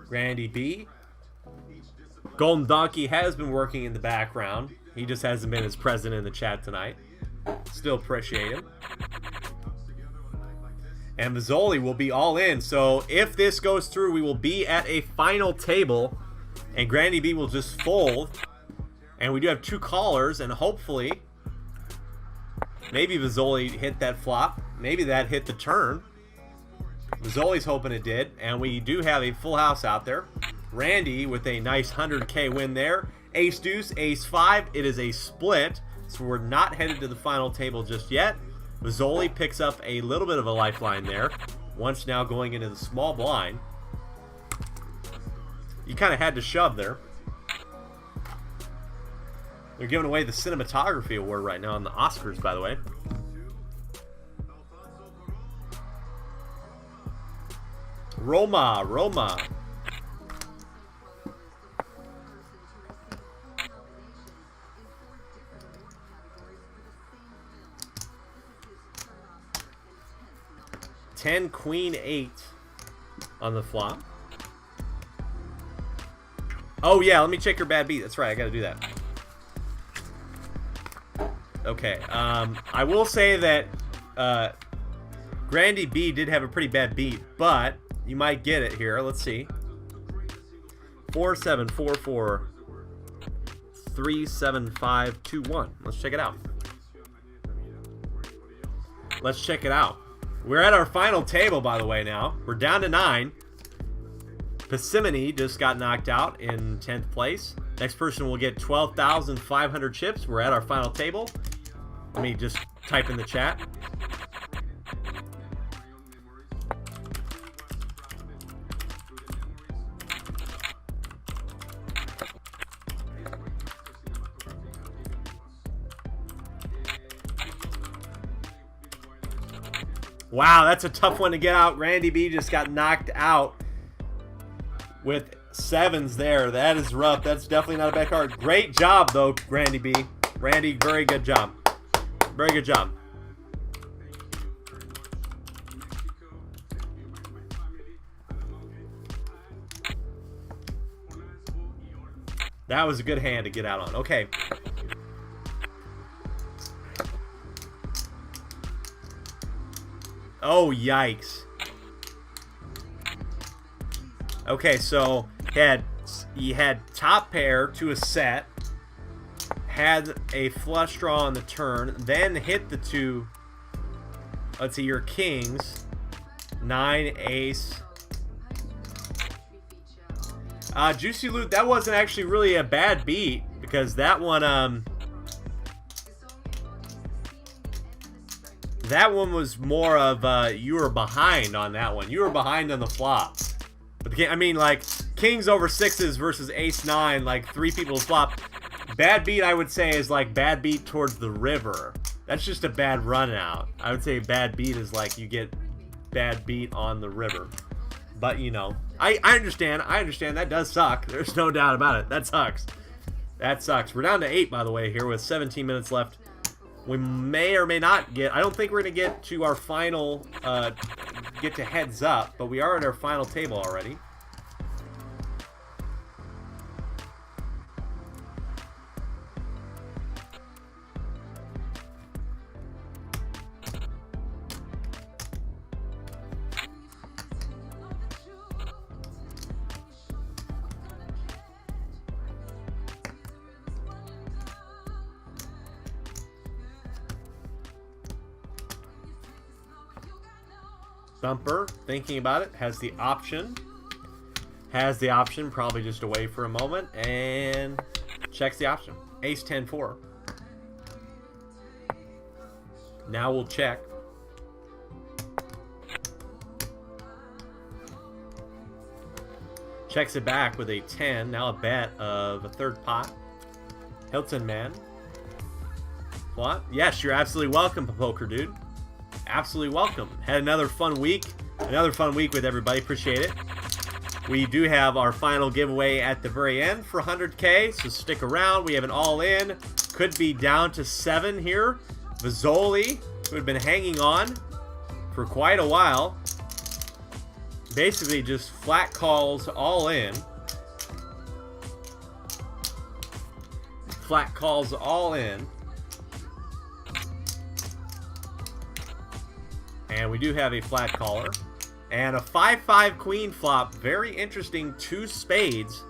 Grandy B. Golden Donkey has been working in the background. He just hasn't been as present in the chat tonight. Still appreciate him. And Mazzoli will be all in. So if this goes through, we will be at a final table. And Grandy B will just fold. And we do have 2 callers. And hopefully, maybe Mazzoli hit that flop. Maybe that hit the turn. Mazzoli's hoping it did. And we do have a full house out there. Randy with a nice 100K win there. Ace deuce, ace 5. It is a split. So we're not headed to the final table just yet. Mazzoli picks up a little bit of a lifeline there. Once now going into the small blind. You kind of had to shove there. They're giving away the cinematography award right now on the Oscars, by the way. Roma. Ten, queen, 8 on the flop. Oh yeah, let me check your bad beat. That's right, I gotta do that. Okay, I will say that Grandy B did have a pretty bad beat, but you might get it here. Let's see. 4 7 4 4 3 7 5 2 1. Let's check it out. Let's check it out. We're at our final table, by the way, now. We're down to 9. Parsimony just got knocked out in 10th place. Next person will get 12,500 chips. We're at our final table. Let me just type in the chat. Wow, that's a tough one to get out. Randy B just got knocked out with 7s there. That is rough. That's definitely not a bad card. Great job, though, Randy B. Randy, very good job. Very good job. That was a good hand to get out on. Okay. Oh, yikes. Okay, so he had top pair to a set, had a flush draw on the turn, then hit the 2, let's see, your kings, 9, ace. Juicy Loot, that wasn't actually really a bad beat, because that one, that one was more of, you were behind on that one. You were behind on the flop. But I mean, like, kings over 6s versus ace 9, like 3 people flop. Bad beat, I would say, is like bad beat towards the river. That's just a bad run out. I would say bad beat is like you get bad beat on the river. But, you know, I understand. I understand. That does suck. There's no doubt about it. That sucks. That sucks. We're down to 8, by the way, here with 17 minutes left. We may or may not get... I don't think we're going to get to our final... get to heads up, but we are at our final table already. Thumper, thinking about it, has the option. Probably just away for a moment, and checks the option. Ace 10-4. Now we'll check. Checks it back with a 10. Now a bet of a third pot. Hilton man. What? Yes, you're absolutely welcome, Poker Dude. Absolutely welcome. Had another fun week. With everybody. Appreciate it. We do have our final giveaway at the very end for 100K, so stick around. We have an all-in. Could be down to 7 here. Vizzoli, who had been hanging on for quite a while. Basically just flat calls all in. Flat calls all in. And we do have a flat caller. And a 5-5 queen flop. Very interesting. 2 spades.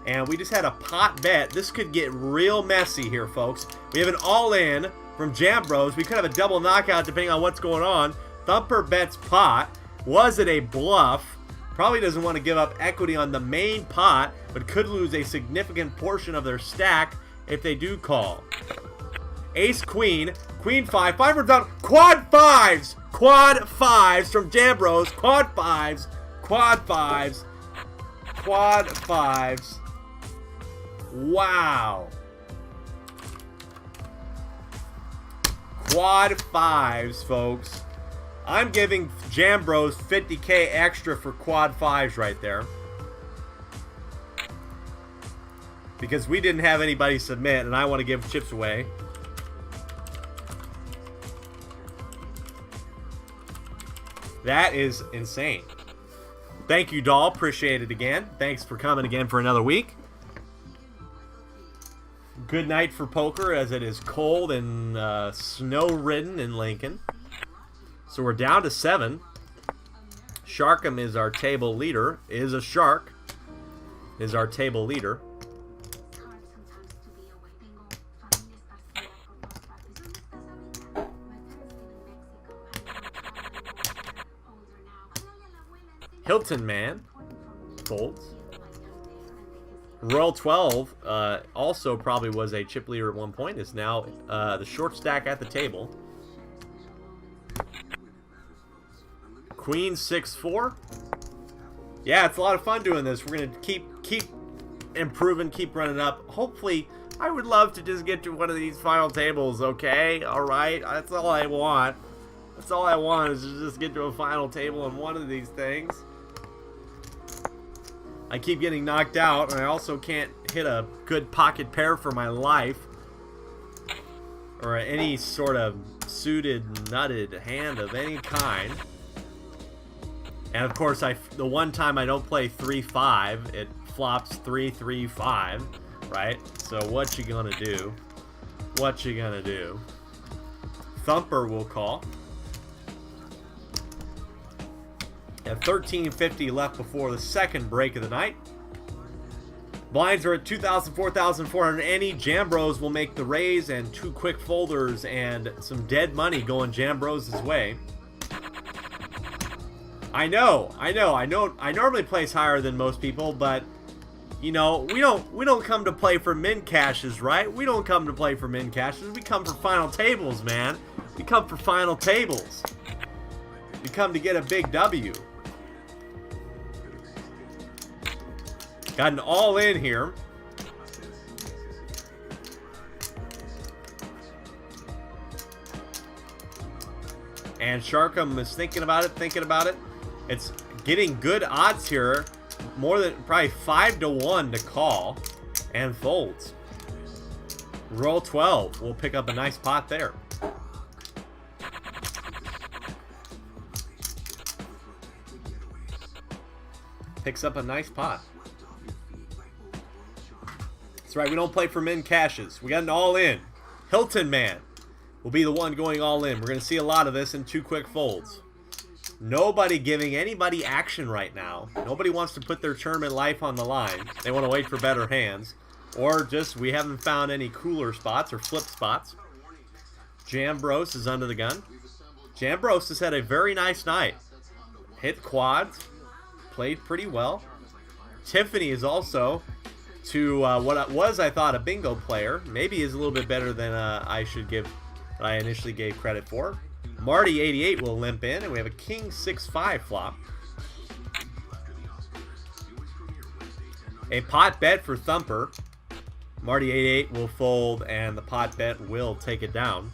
And we just had a pot bet. This could get real messy here, folks. We have an all-in from Jam Bros. We could have a double knockout depending on what's going on. Thumper bets pot. Was it a bluff? Probably doesn't want to give up equity on the main pot, but could lose a significant portion of their stack if they do call. Ace Queen. Queen 5. 5 down. Quad 5s. Quad 5s from Jam Bros. Quad 5s. Quad 5s. Quad 5s. Wow. Quad 5s, folks. I'm giving Jam Bros 50K extra for quad 5s right there. Because we didn't have anybody submit, and I want to give chips away. That is insane. Thank you, Doll. Appreciate it again. Thanks for coming again for another week. Good night for poker as it is cold and snow-ridden in Lincoln. So we're down to 7. Sharkham is our table leader. Is a shark. Is our table leader. Hilton man folds. Royal 12 also probably was a chip leader at one point. Is now the short stack at the table. Queen 6-4. Yeah, it's a lot of fun doing this. We're gonna keep improving, keep running up. Hopefully, I would love to just get to one of these final tables. Okay, all right. That's all I want. That's all I want is to just get to a final table on one of these things. I keep getting knocked out, and I also can't hit a good pocket pair for my life. Or any sort of suited, nutted hand of any kind. And of course, the one time I don't play 3-5, it flops 3-3-5, right? So what you gonna do? What you gonna do? Thumper will call. At 13:50 left before the second break of the night. Blinds are at 2,000, 4,400. Any Jam Bros will make the raise, and 2 quick folders and some dead money going Jam Bros' way. I know. I normally place higher than most people, but you know, we don't come to play for min cashes, right? We don't come to play for min cashes. We come for final tables, man. We come for final tables. We come to get a big W. Got an all-in here. And Sharkum is thinking about it. It's getting good odds here. More than probably 5-1 to call. And folds. Roll 12. We'll pick up a nice pot there. Picks up a nice pot. That's right, we don't play for min cashes. We got an all-in. Hilton Man will be the one going all in. We're going to see a lot of this in 2 quick folds. Nobody giving anybody action right now. Nobody wants to put their tournament life on the line. They want to wait for better hands. Or just we haven't found any cooler spots or flip spots. Jambros is under the gun. Jambros has had a very nice night. Hit quads. Played pretty well. Tiffany is also to what was, I thought, a bingo player. Maybe is a little bit better than I initially gave credit for. Marty 88 will limp in, and we have a King 6-5 flop. A pot bet for Thumper. Marty 88 will fold, and the pot bet will take it down.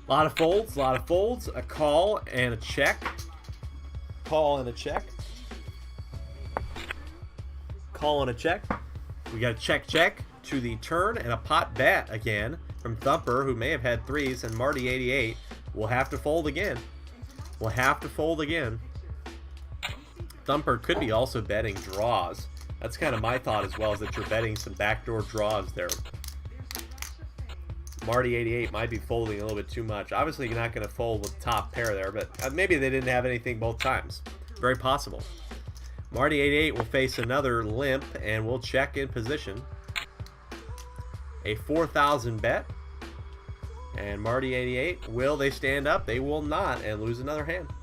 A lot of folds, a call and a check. Call and a check. Call and a check. We got a check to the turn and a pot bet again from Thumper, who may have had threes, and Marty 88 will have to fold again. Thumper could be also betting draws. That's kind of my thought as well, is that you're betting some backdoor draws there. Marty 88 might be folding a little bit too much. Obviously, you're not going to fold with the top pair there, but maybe they didn't have anything both times. Very possible. Marty 88 will face another limp, and we'll check in position. A 4,000 bet. And Marty 88, will they stand up? They will not, and lose another hand.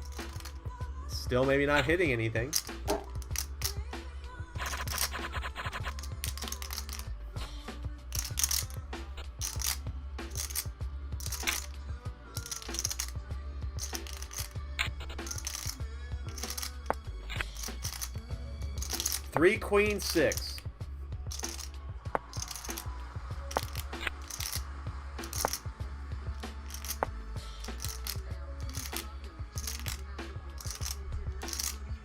Still maybe not hitting anything. Three, queen, 6.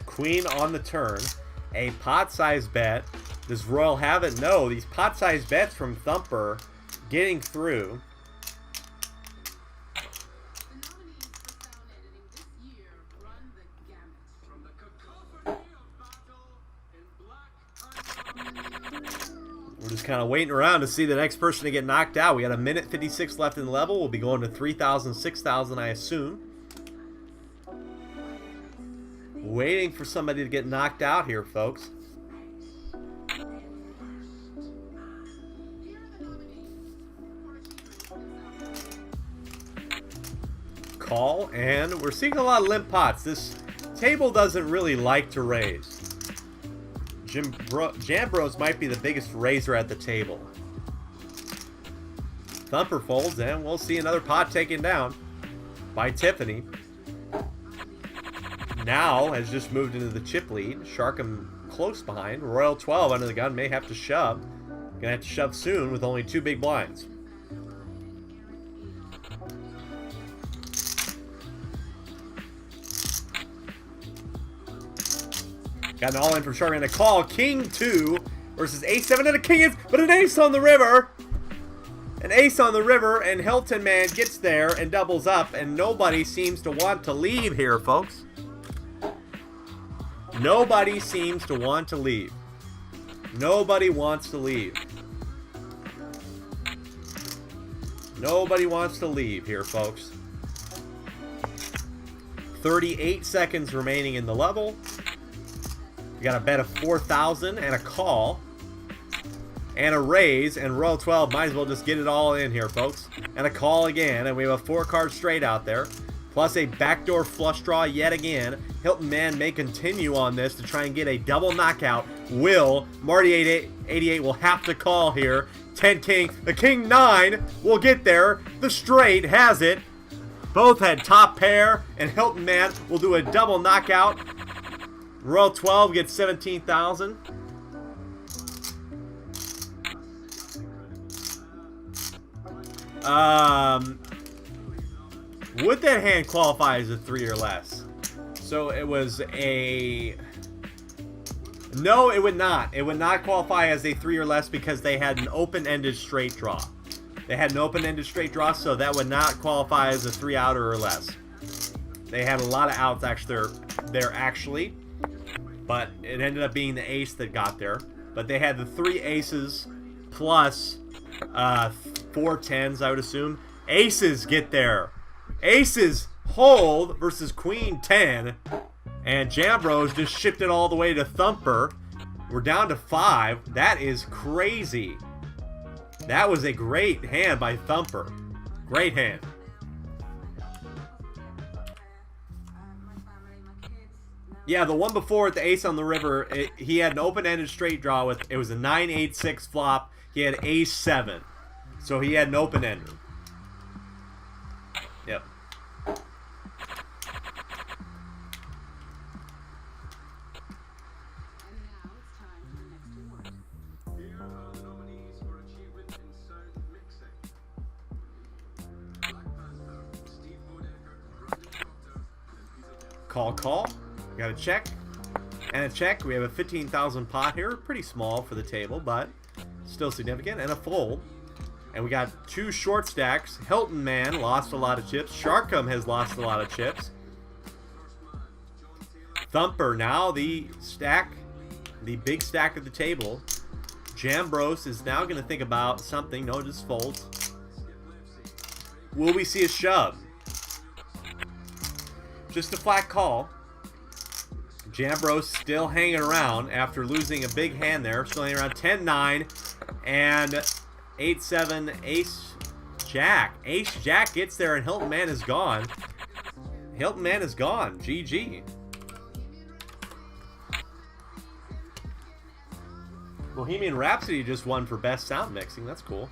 Queen on the turn. A pot-sized bet. Does Royal have it? No. These pot-sized bets from Thumper getting through. We're just kind of waiting around to see the next person to get knocked out. We got a minute 56 left in the level. We'll be going to 3,000, 6,000, I assume. Waiting for somebody to get knocked out here, folks. Call, and we're seeing a lot of limp pots. This table doesn't really like to raise. Jambros might be the biggest raiser at the table. Thumper folds, and we'll see another pot taken down by Tiffany. Now has just moved into the chip lead. Sharkum close behind. Royal 12 under the gun, may have to shove. Gonna have to shove soon with only 2 big blinds. Got an all-in from Sharkum and a call. King 2 versus Ace 7 and a King, but an ace on the river. An ace on the river, and Hilton Man gets there and doubles up, and nobody seems to want to leave here, folks. Nobody seems to want to leave. Nobody wants to leave. Nobody wants to leave here, folks. 38 seconds remaining in the level. We got a bet of 4,000 and a call. And a raise, and Royal 12 might as well just get it all in here, folks. And a call again, and we have a 4-card straight out there. Plus a backdoor flush draw yet again. Hilton Man may continue on this to try and get a double knockout. Will. Marty 88 will have to call here. 10 King. The King 9 will get there. The straight has it. Both had top pair, and Hilton Man will do a double knockout. Royal 12 gets 17,000. Would that hand qualify as a 3 or less? So it was a... No, it would not. It would not qualify as a 3 or less because they had an open-ended straight draw. They had an open-ended straight draw, so that would not qualify as a 3-outer or less. They had a lot of outs actually there actually, but it ended up being the ace that got there. But they had the 3 aces plus 4 tens, I would assume. Aces get there. Aces hold versus Queen 10. And Jambros just shipped it all the way to Thumper. We're down to 5. That is crazy. That was a great hand by Thumper. Great hand. Yeah, the one before at the ace on the river, he had an open-ended straight draw with, it was a 9-8-6 flop. He had ace 7. So he had an open-ender. Yep. Call. Got a check. And a check. We have a 15,000 pot here. Pretty small for the table, but still significant. And a fold. And we got 2 short stacks. Hilton Man lost a lot of chips. Sharkum has lost a lot of chips. Thumper now the stack. The big stack of the table. Jambros is now going to think about something. No, just folds. Will we see a shove? Just a flat call. Jambros still hanging around after losing a big hand there. Still hanging around 10-9 and 8-7 ace jack. Ace jack gets there and Hilton Man is gone. Hilton Man is gone. GG. Bohemian Rhapsody just won for best sound mixing. That's cool.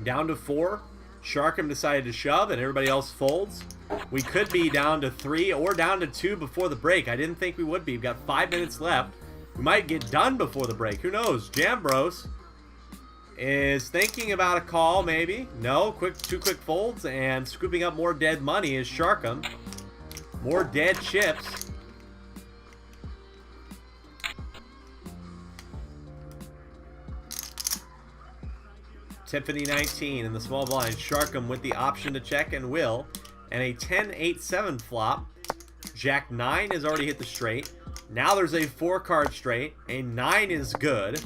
Down to 4. Sharkum decided to shove and everybody else folds. We could be down to 3 or down to 2 before the break. I didn't think we would be. We've got 5 minutes left. We might get done before the break. Who knows? Jambros is thinking about a call, maybe. No, 2 quick folds and scooping up more dead money is Sharkum. More dead chips. Tiffany 19 in the small blind. Sharkum with the option to check and will. And a 10-8-7 flop. Jack 9 has already hit the straight. Now there's a 4-card straight. A 9 is good.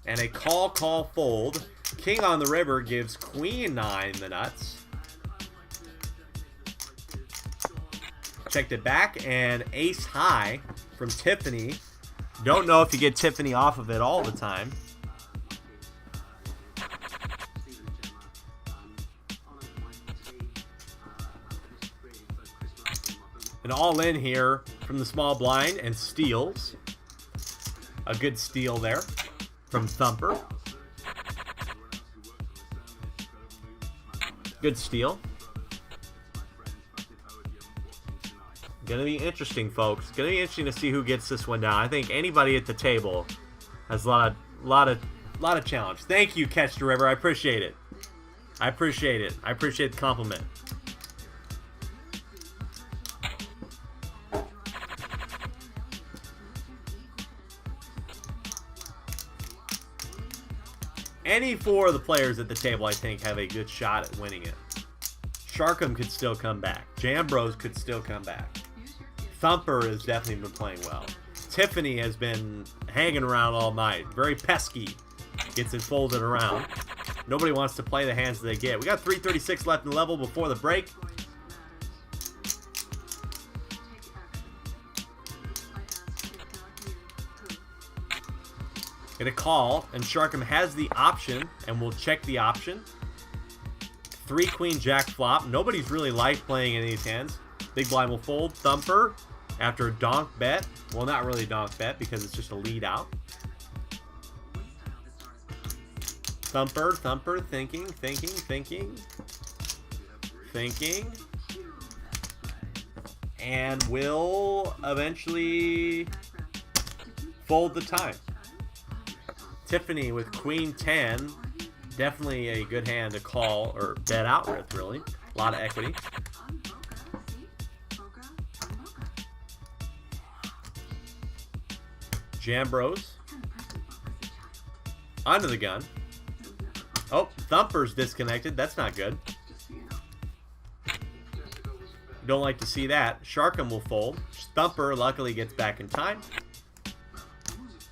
And a call fold. King on the river gives Queen 9 the nuts. Checked it back and ace high from Tiffany. Don't know if you get Tiffany off of it all the time. An all-in here from the small blind and steals. A good steal there from Thumper. Good steal. Gonna be interesting, folks. Gonna be interesting to see who gets this one down. I think anybody at the table has a lot of challenge. Thank you, Catch the River. I appreciate it. I appreciate it. I appreciate the compliment. Any 4 of the players at the table, I think, have a good shot at winning it. Sharkum could still come back. Jambros could still come back. Thumper has definitely been playing well. Tiffany has been hanging around all night. Very pesky. Gets it folded around. Nobody wants to play the hands that they get. We got 3:36 left in the level before the break. Get a call, and Sharkum has the option, and we'll check the option. 3 queen jack flop. Nobody's really liked playing in these hands. Big blind will fold. Thumper after a donk bet. Well, not really a donk bet because it's just a lead out. Thumper, thinking. And will eventually fold the time. Tiffany with Queen 10. Definitely a good hand to call or bet out with, really. A lot of equity. Jambros. Under the gun. Oh, Thumper's disconnected. That's not good. Don't like to see that. Sharkham will fold. Thumper luckily gets back in time.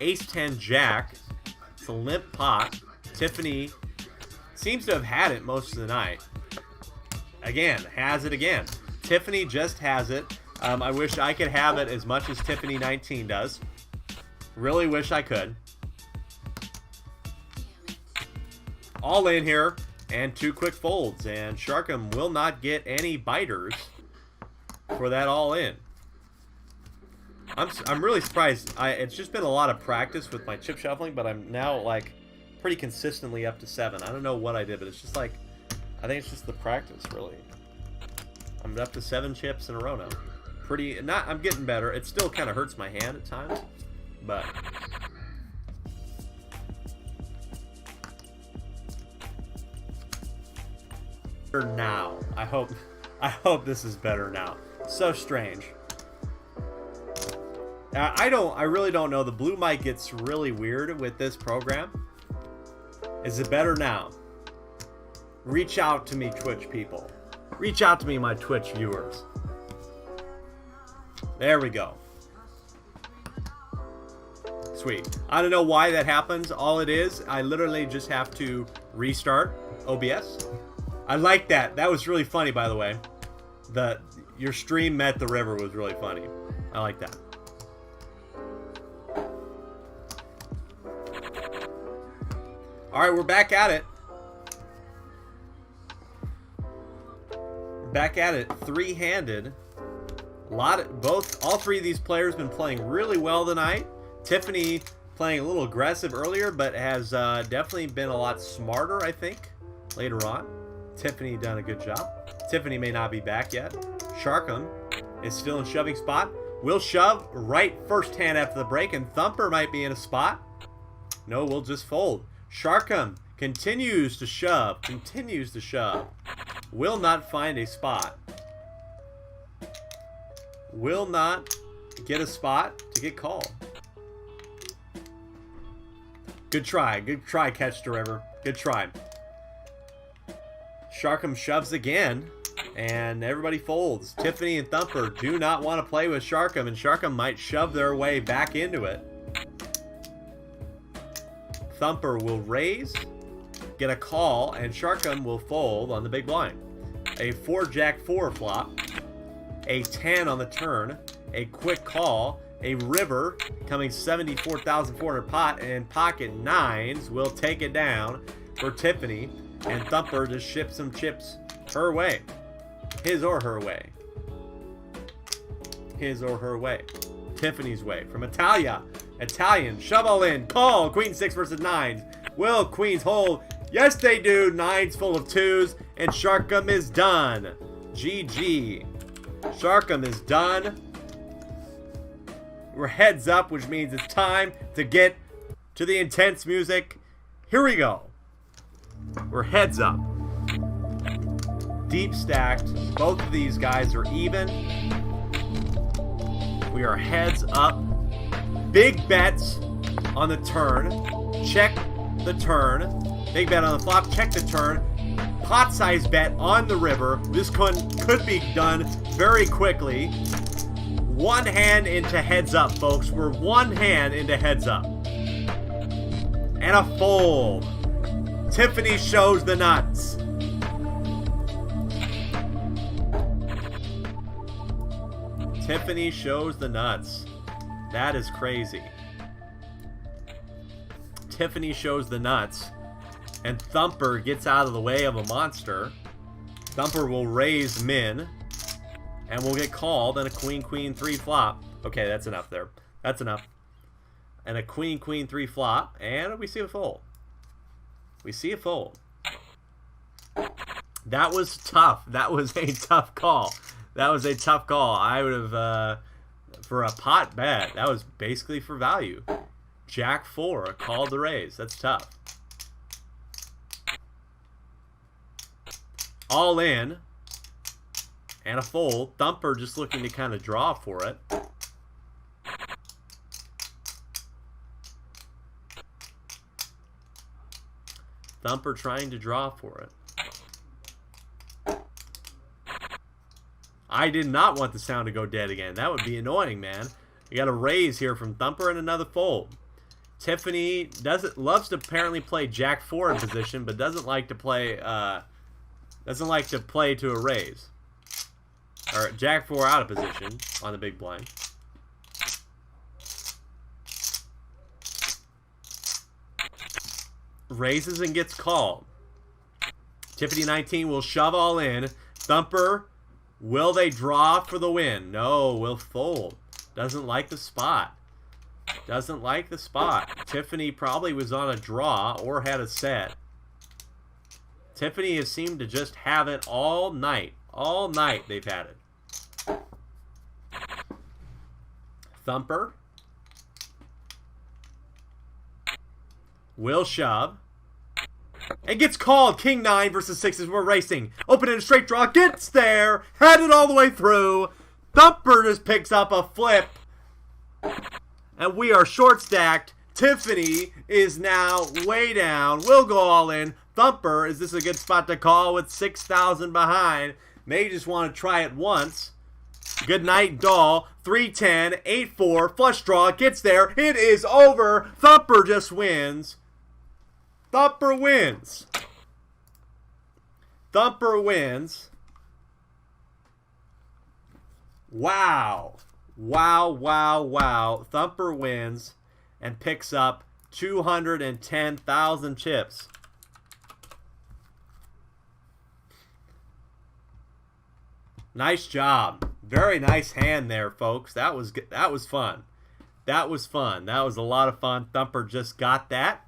Ace 10 Jack. It's a limp pot. Tiffany seems to have had it most of the night. Again, has it again. Tiffany just has it. I wish I could have it as much as Tiffany 19 does. Really wish I could. All in here. And 2 quick folds. And Sharkham will not get any biters for that all in. I'm really surprised. It's just been a lot of practice with my chip shuffling, but I'm now like pretty consistently up to 7. I don't know what I did, but it's just like, I think it's just the practice, really. I'm up to 7 chips in a row now. I'm getting better. It still kind of hurts my hand at times, but now I hope this is better now. So strange. I really don't know. The blue mic gets really weird with this program. Is it better now? Reach out to me, Twitch people. Reach out to me, my Twitch viewers. There we go. Sweet. I don't know why that happens. All it is, I literally just have to restart OBS. I like that. That was really funny, by the way. Your stream met the river was really funny. I like that. All right, we're back at it. Back at it, 3-handed. All 3 of these players been playing really well tonight. Tiffany playing a little aggressive earlier, but has definitely been a lot smarter, I think, later on. Tiffany done a good job. Tiffany may not be back yet. Sharkham is still in shoving spot. We'll shove right first hand after the break, and Thumper might be in a spot. No, we'll just fold. Sharkham continues to shove. Will not find a spot. Will not get a spot to get called. Good try, Catch the River. Good try. Sharkham shoves again, and everybody folds. Tiffany and Thumper do not want to play with Sharkham, and Sharkham might shove their way back into it. Thumper will raise, get a call, and Sharkham will fold on the big blind. A 4-Jack-4 flop, a 10 on the turn, a quick call, a river coming 74,400 pot, and pocket 9s will take it down for Tiffany, and Thumper just ships some chips her way. His or her way. Tiffany's way. From Italian, shove all in, call, Queen 6 versus 9s. Will Queens hold? Yes, they do. 9s full of 2s, and Sharkham is done. GG. Sharkham is done. We're heads up, which means it's time to get to the intense music. Here we go. We're heads up. Deep stacked. Both of these guys are even. We are heads up. Big bets on the turn. Check the turn. Big bet on the flop. Check the turn. Pot size bet on the river. This could be done very quickly. One hand into heads up, folks. We're one hand into heads up. And a fold. Tiffany shows the nuts. Tiffany shows the nuts. That is crazy. Tiffany shows the nuts. And Thumper gets out of the way of a monster. Thumper will raise min. And we'll get called and a queen 3 flop. Okay, that's enough there. That's enough. And a queen 3 flop. And we see a fold. We see a fold. That was tough. That was a tough call. That was a tough call. I would have, for a pot bet, that was basically for value. Jack 4, called the raise. That's tough. All in. And a fold. Thumper just looking to kind of draw for it. Thumper trying to draw for it. I did not want the sound to go dead again. That would be annoying, man. You got a raise here from Thumper and another fold. Tiffany loves to apparently play Jack 4 in position, but doesn't like to play to a raise. Or Jack 4 out of position on the big blind. Raises and gets called. Tiffany 19 will shove all in. Thumper, will they draw for the win? No, will fold. Doesn't like the spot. Doesn't like the spot. Tiffany probably was on a draw or had a set. Tiffany has seemed to just have it all night. All night they've had it. Thumper will shove. And gets called. King 9 versus 6s. We're racing. Open in a straight draw. Gets there. Had it all the way through. Thumper just picks up a flip. And we are short stacked. Tiffany is now way down. We'll go all in. Thumper, is this a good spot to call with 6,000 behind? May just want to try it once. Good night, doll. 3-10, 8-4, flush draw. Gets there. It is over. Thumper just wins. Thumper wins. Thumper wins. Wow. Wow, wow, wow. Thumper wins and picks up 210,000 chips. Nice job. Very nice hand there, folks. That was fun. That was fun. That was a lot of fun. Thumper just got that.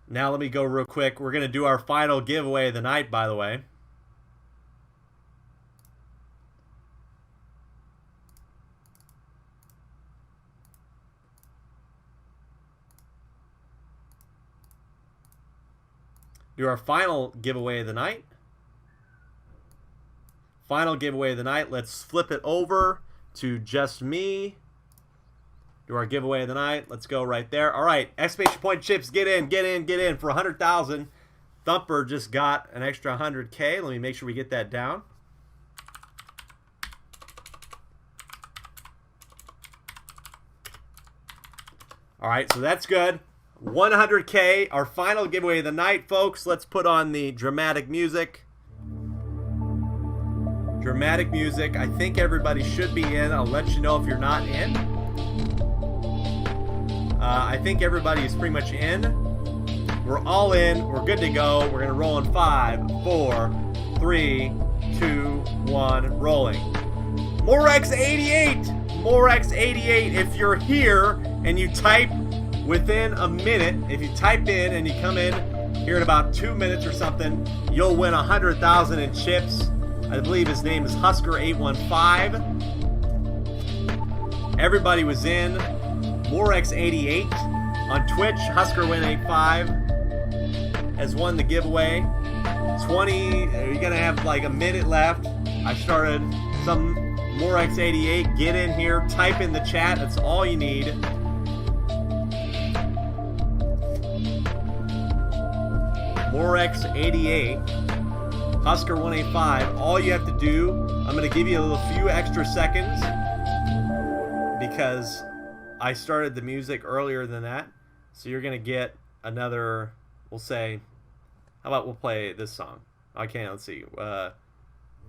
Now let me go real quick. We're going to do our final giveaway of the night, by the way. Do our final giveaway of the night. Final giveaway of the night. Let's flip it over to just me. Do our giveaway of the night. Let's go right there. All right, exclamation point chips. Get in, get in, get in for 100,000. Thumper just got an extra 100K. Let me make sure we get that down. All right, so that's good. 100K, our final giveaway of the night, folks. Let's put on the dramatic music. Dramatic music. I think everybody should be in. I'll let you know if you're not in. I think everybody is pretty much in. We're all in. We're good to go. We're going to roll in 5, 4, 3, 2, 1, rolling. Morex88. Morex88. If you're here and you type within a minute, if you type in and you come in here in about 2 minutes or something, you'll win 100,000 in chips. I believe his name is Husker815. Everybody was in. Morex88 on Twitch. Husker185 has won the giveaway. 20. You're gonna have like a minute left. I started some Morex88. Get in here. Type in the chat. That's all you need. Morex88. Husker185. All you have to do, I'm going to give you a few extra seconds because I started the music earlier than that. So you're going to get another, we'll say, how about we'll play this song? I can't, let's see.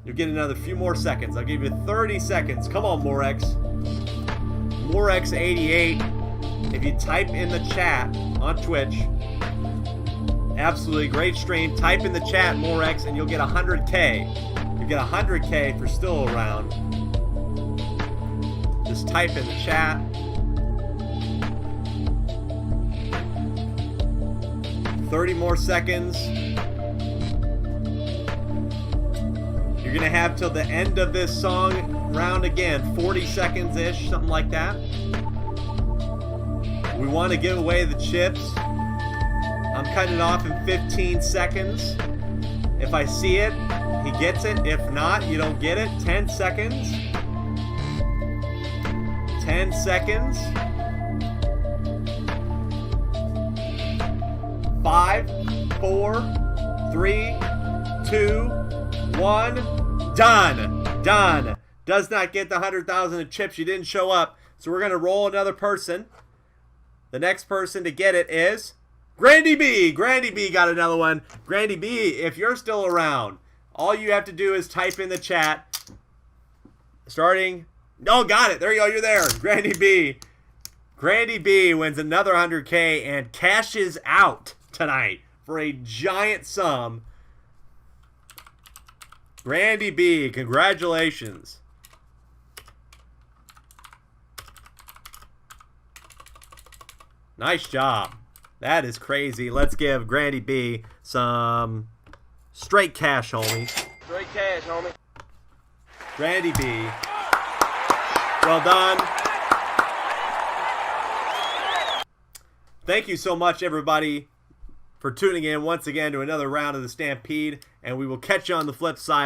You'll get another few more seconds. I'll give you 30 seconds. Come on, Morex. Morex88. If you type in the chat on Twitch, absolutely great stream. Type in the chat, Morex, and you'll get 100K. You get 100K if you're still around. Just type in the chat. 30 more seconds. You're going to have till the end of this song round again, 40 seconds-ish, something like that. We want to give away the chips. I'm cutting it off in 15 seconds. If I see it, he gets it. If not, you don't get it. 10 seconds. 10 seconds. 5, 4, 3, 2, 1. Done. Done. Does not get the 100,000 of chips. You didn't show up. So we're going to roll another person. The next person to get it is Grandy B. Grandy B got another one. Grandy B, if you're still around, all you have to do is type in the chat. Starting. Oh, got it. There you go. You're there. Grandy B. Grandy B wins another 100K and cashes out tonight for a giant sum. Grandy B, congratulations. Nice job. That is crazy. Let's give Grandy B some straight cash, homie. Straight cash, homie. Grandy B. Well done. Thank you so much, everybody, for tuning in once again to another round of the Stampede, and we will catch you on the flip side.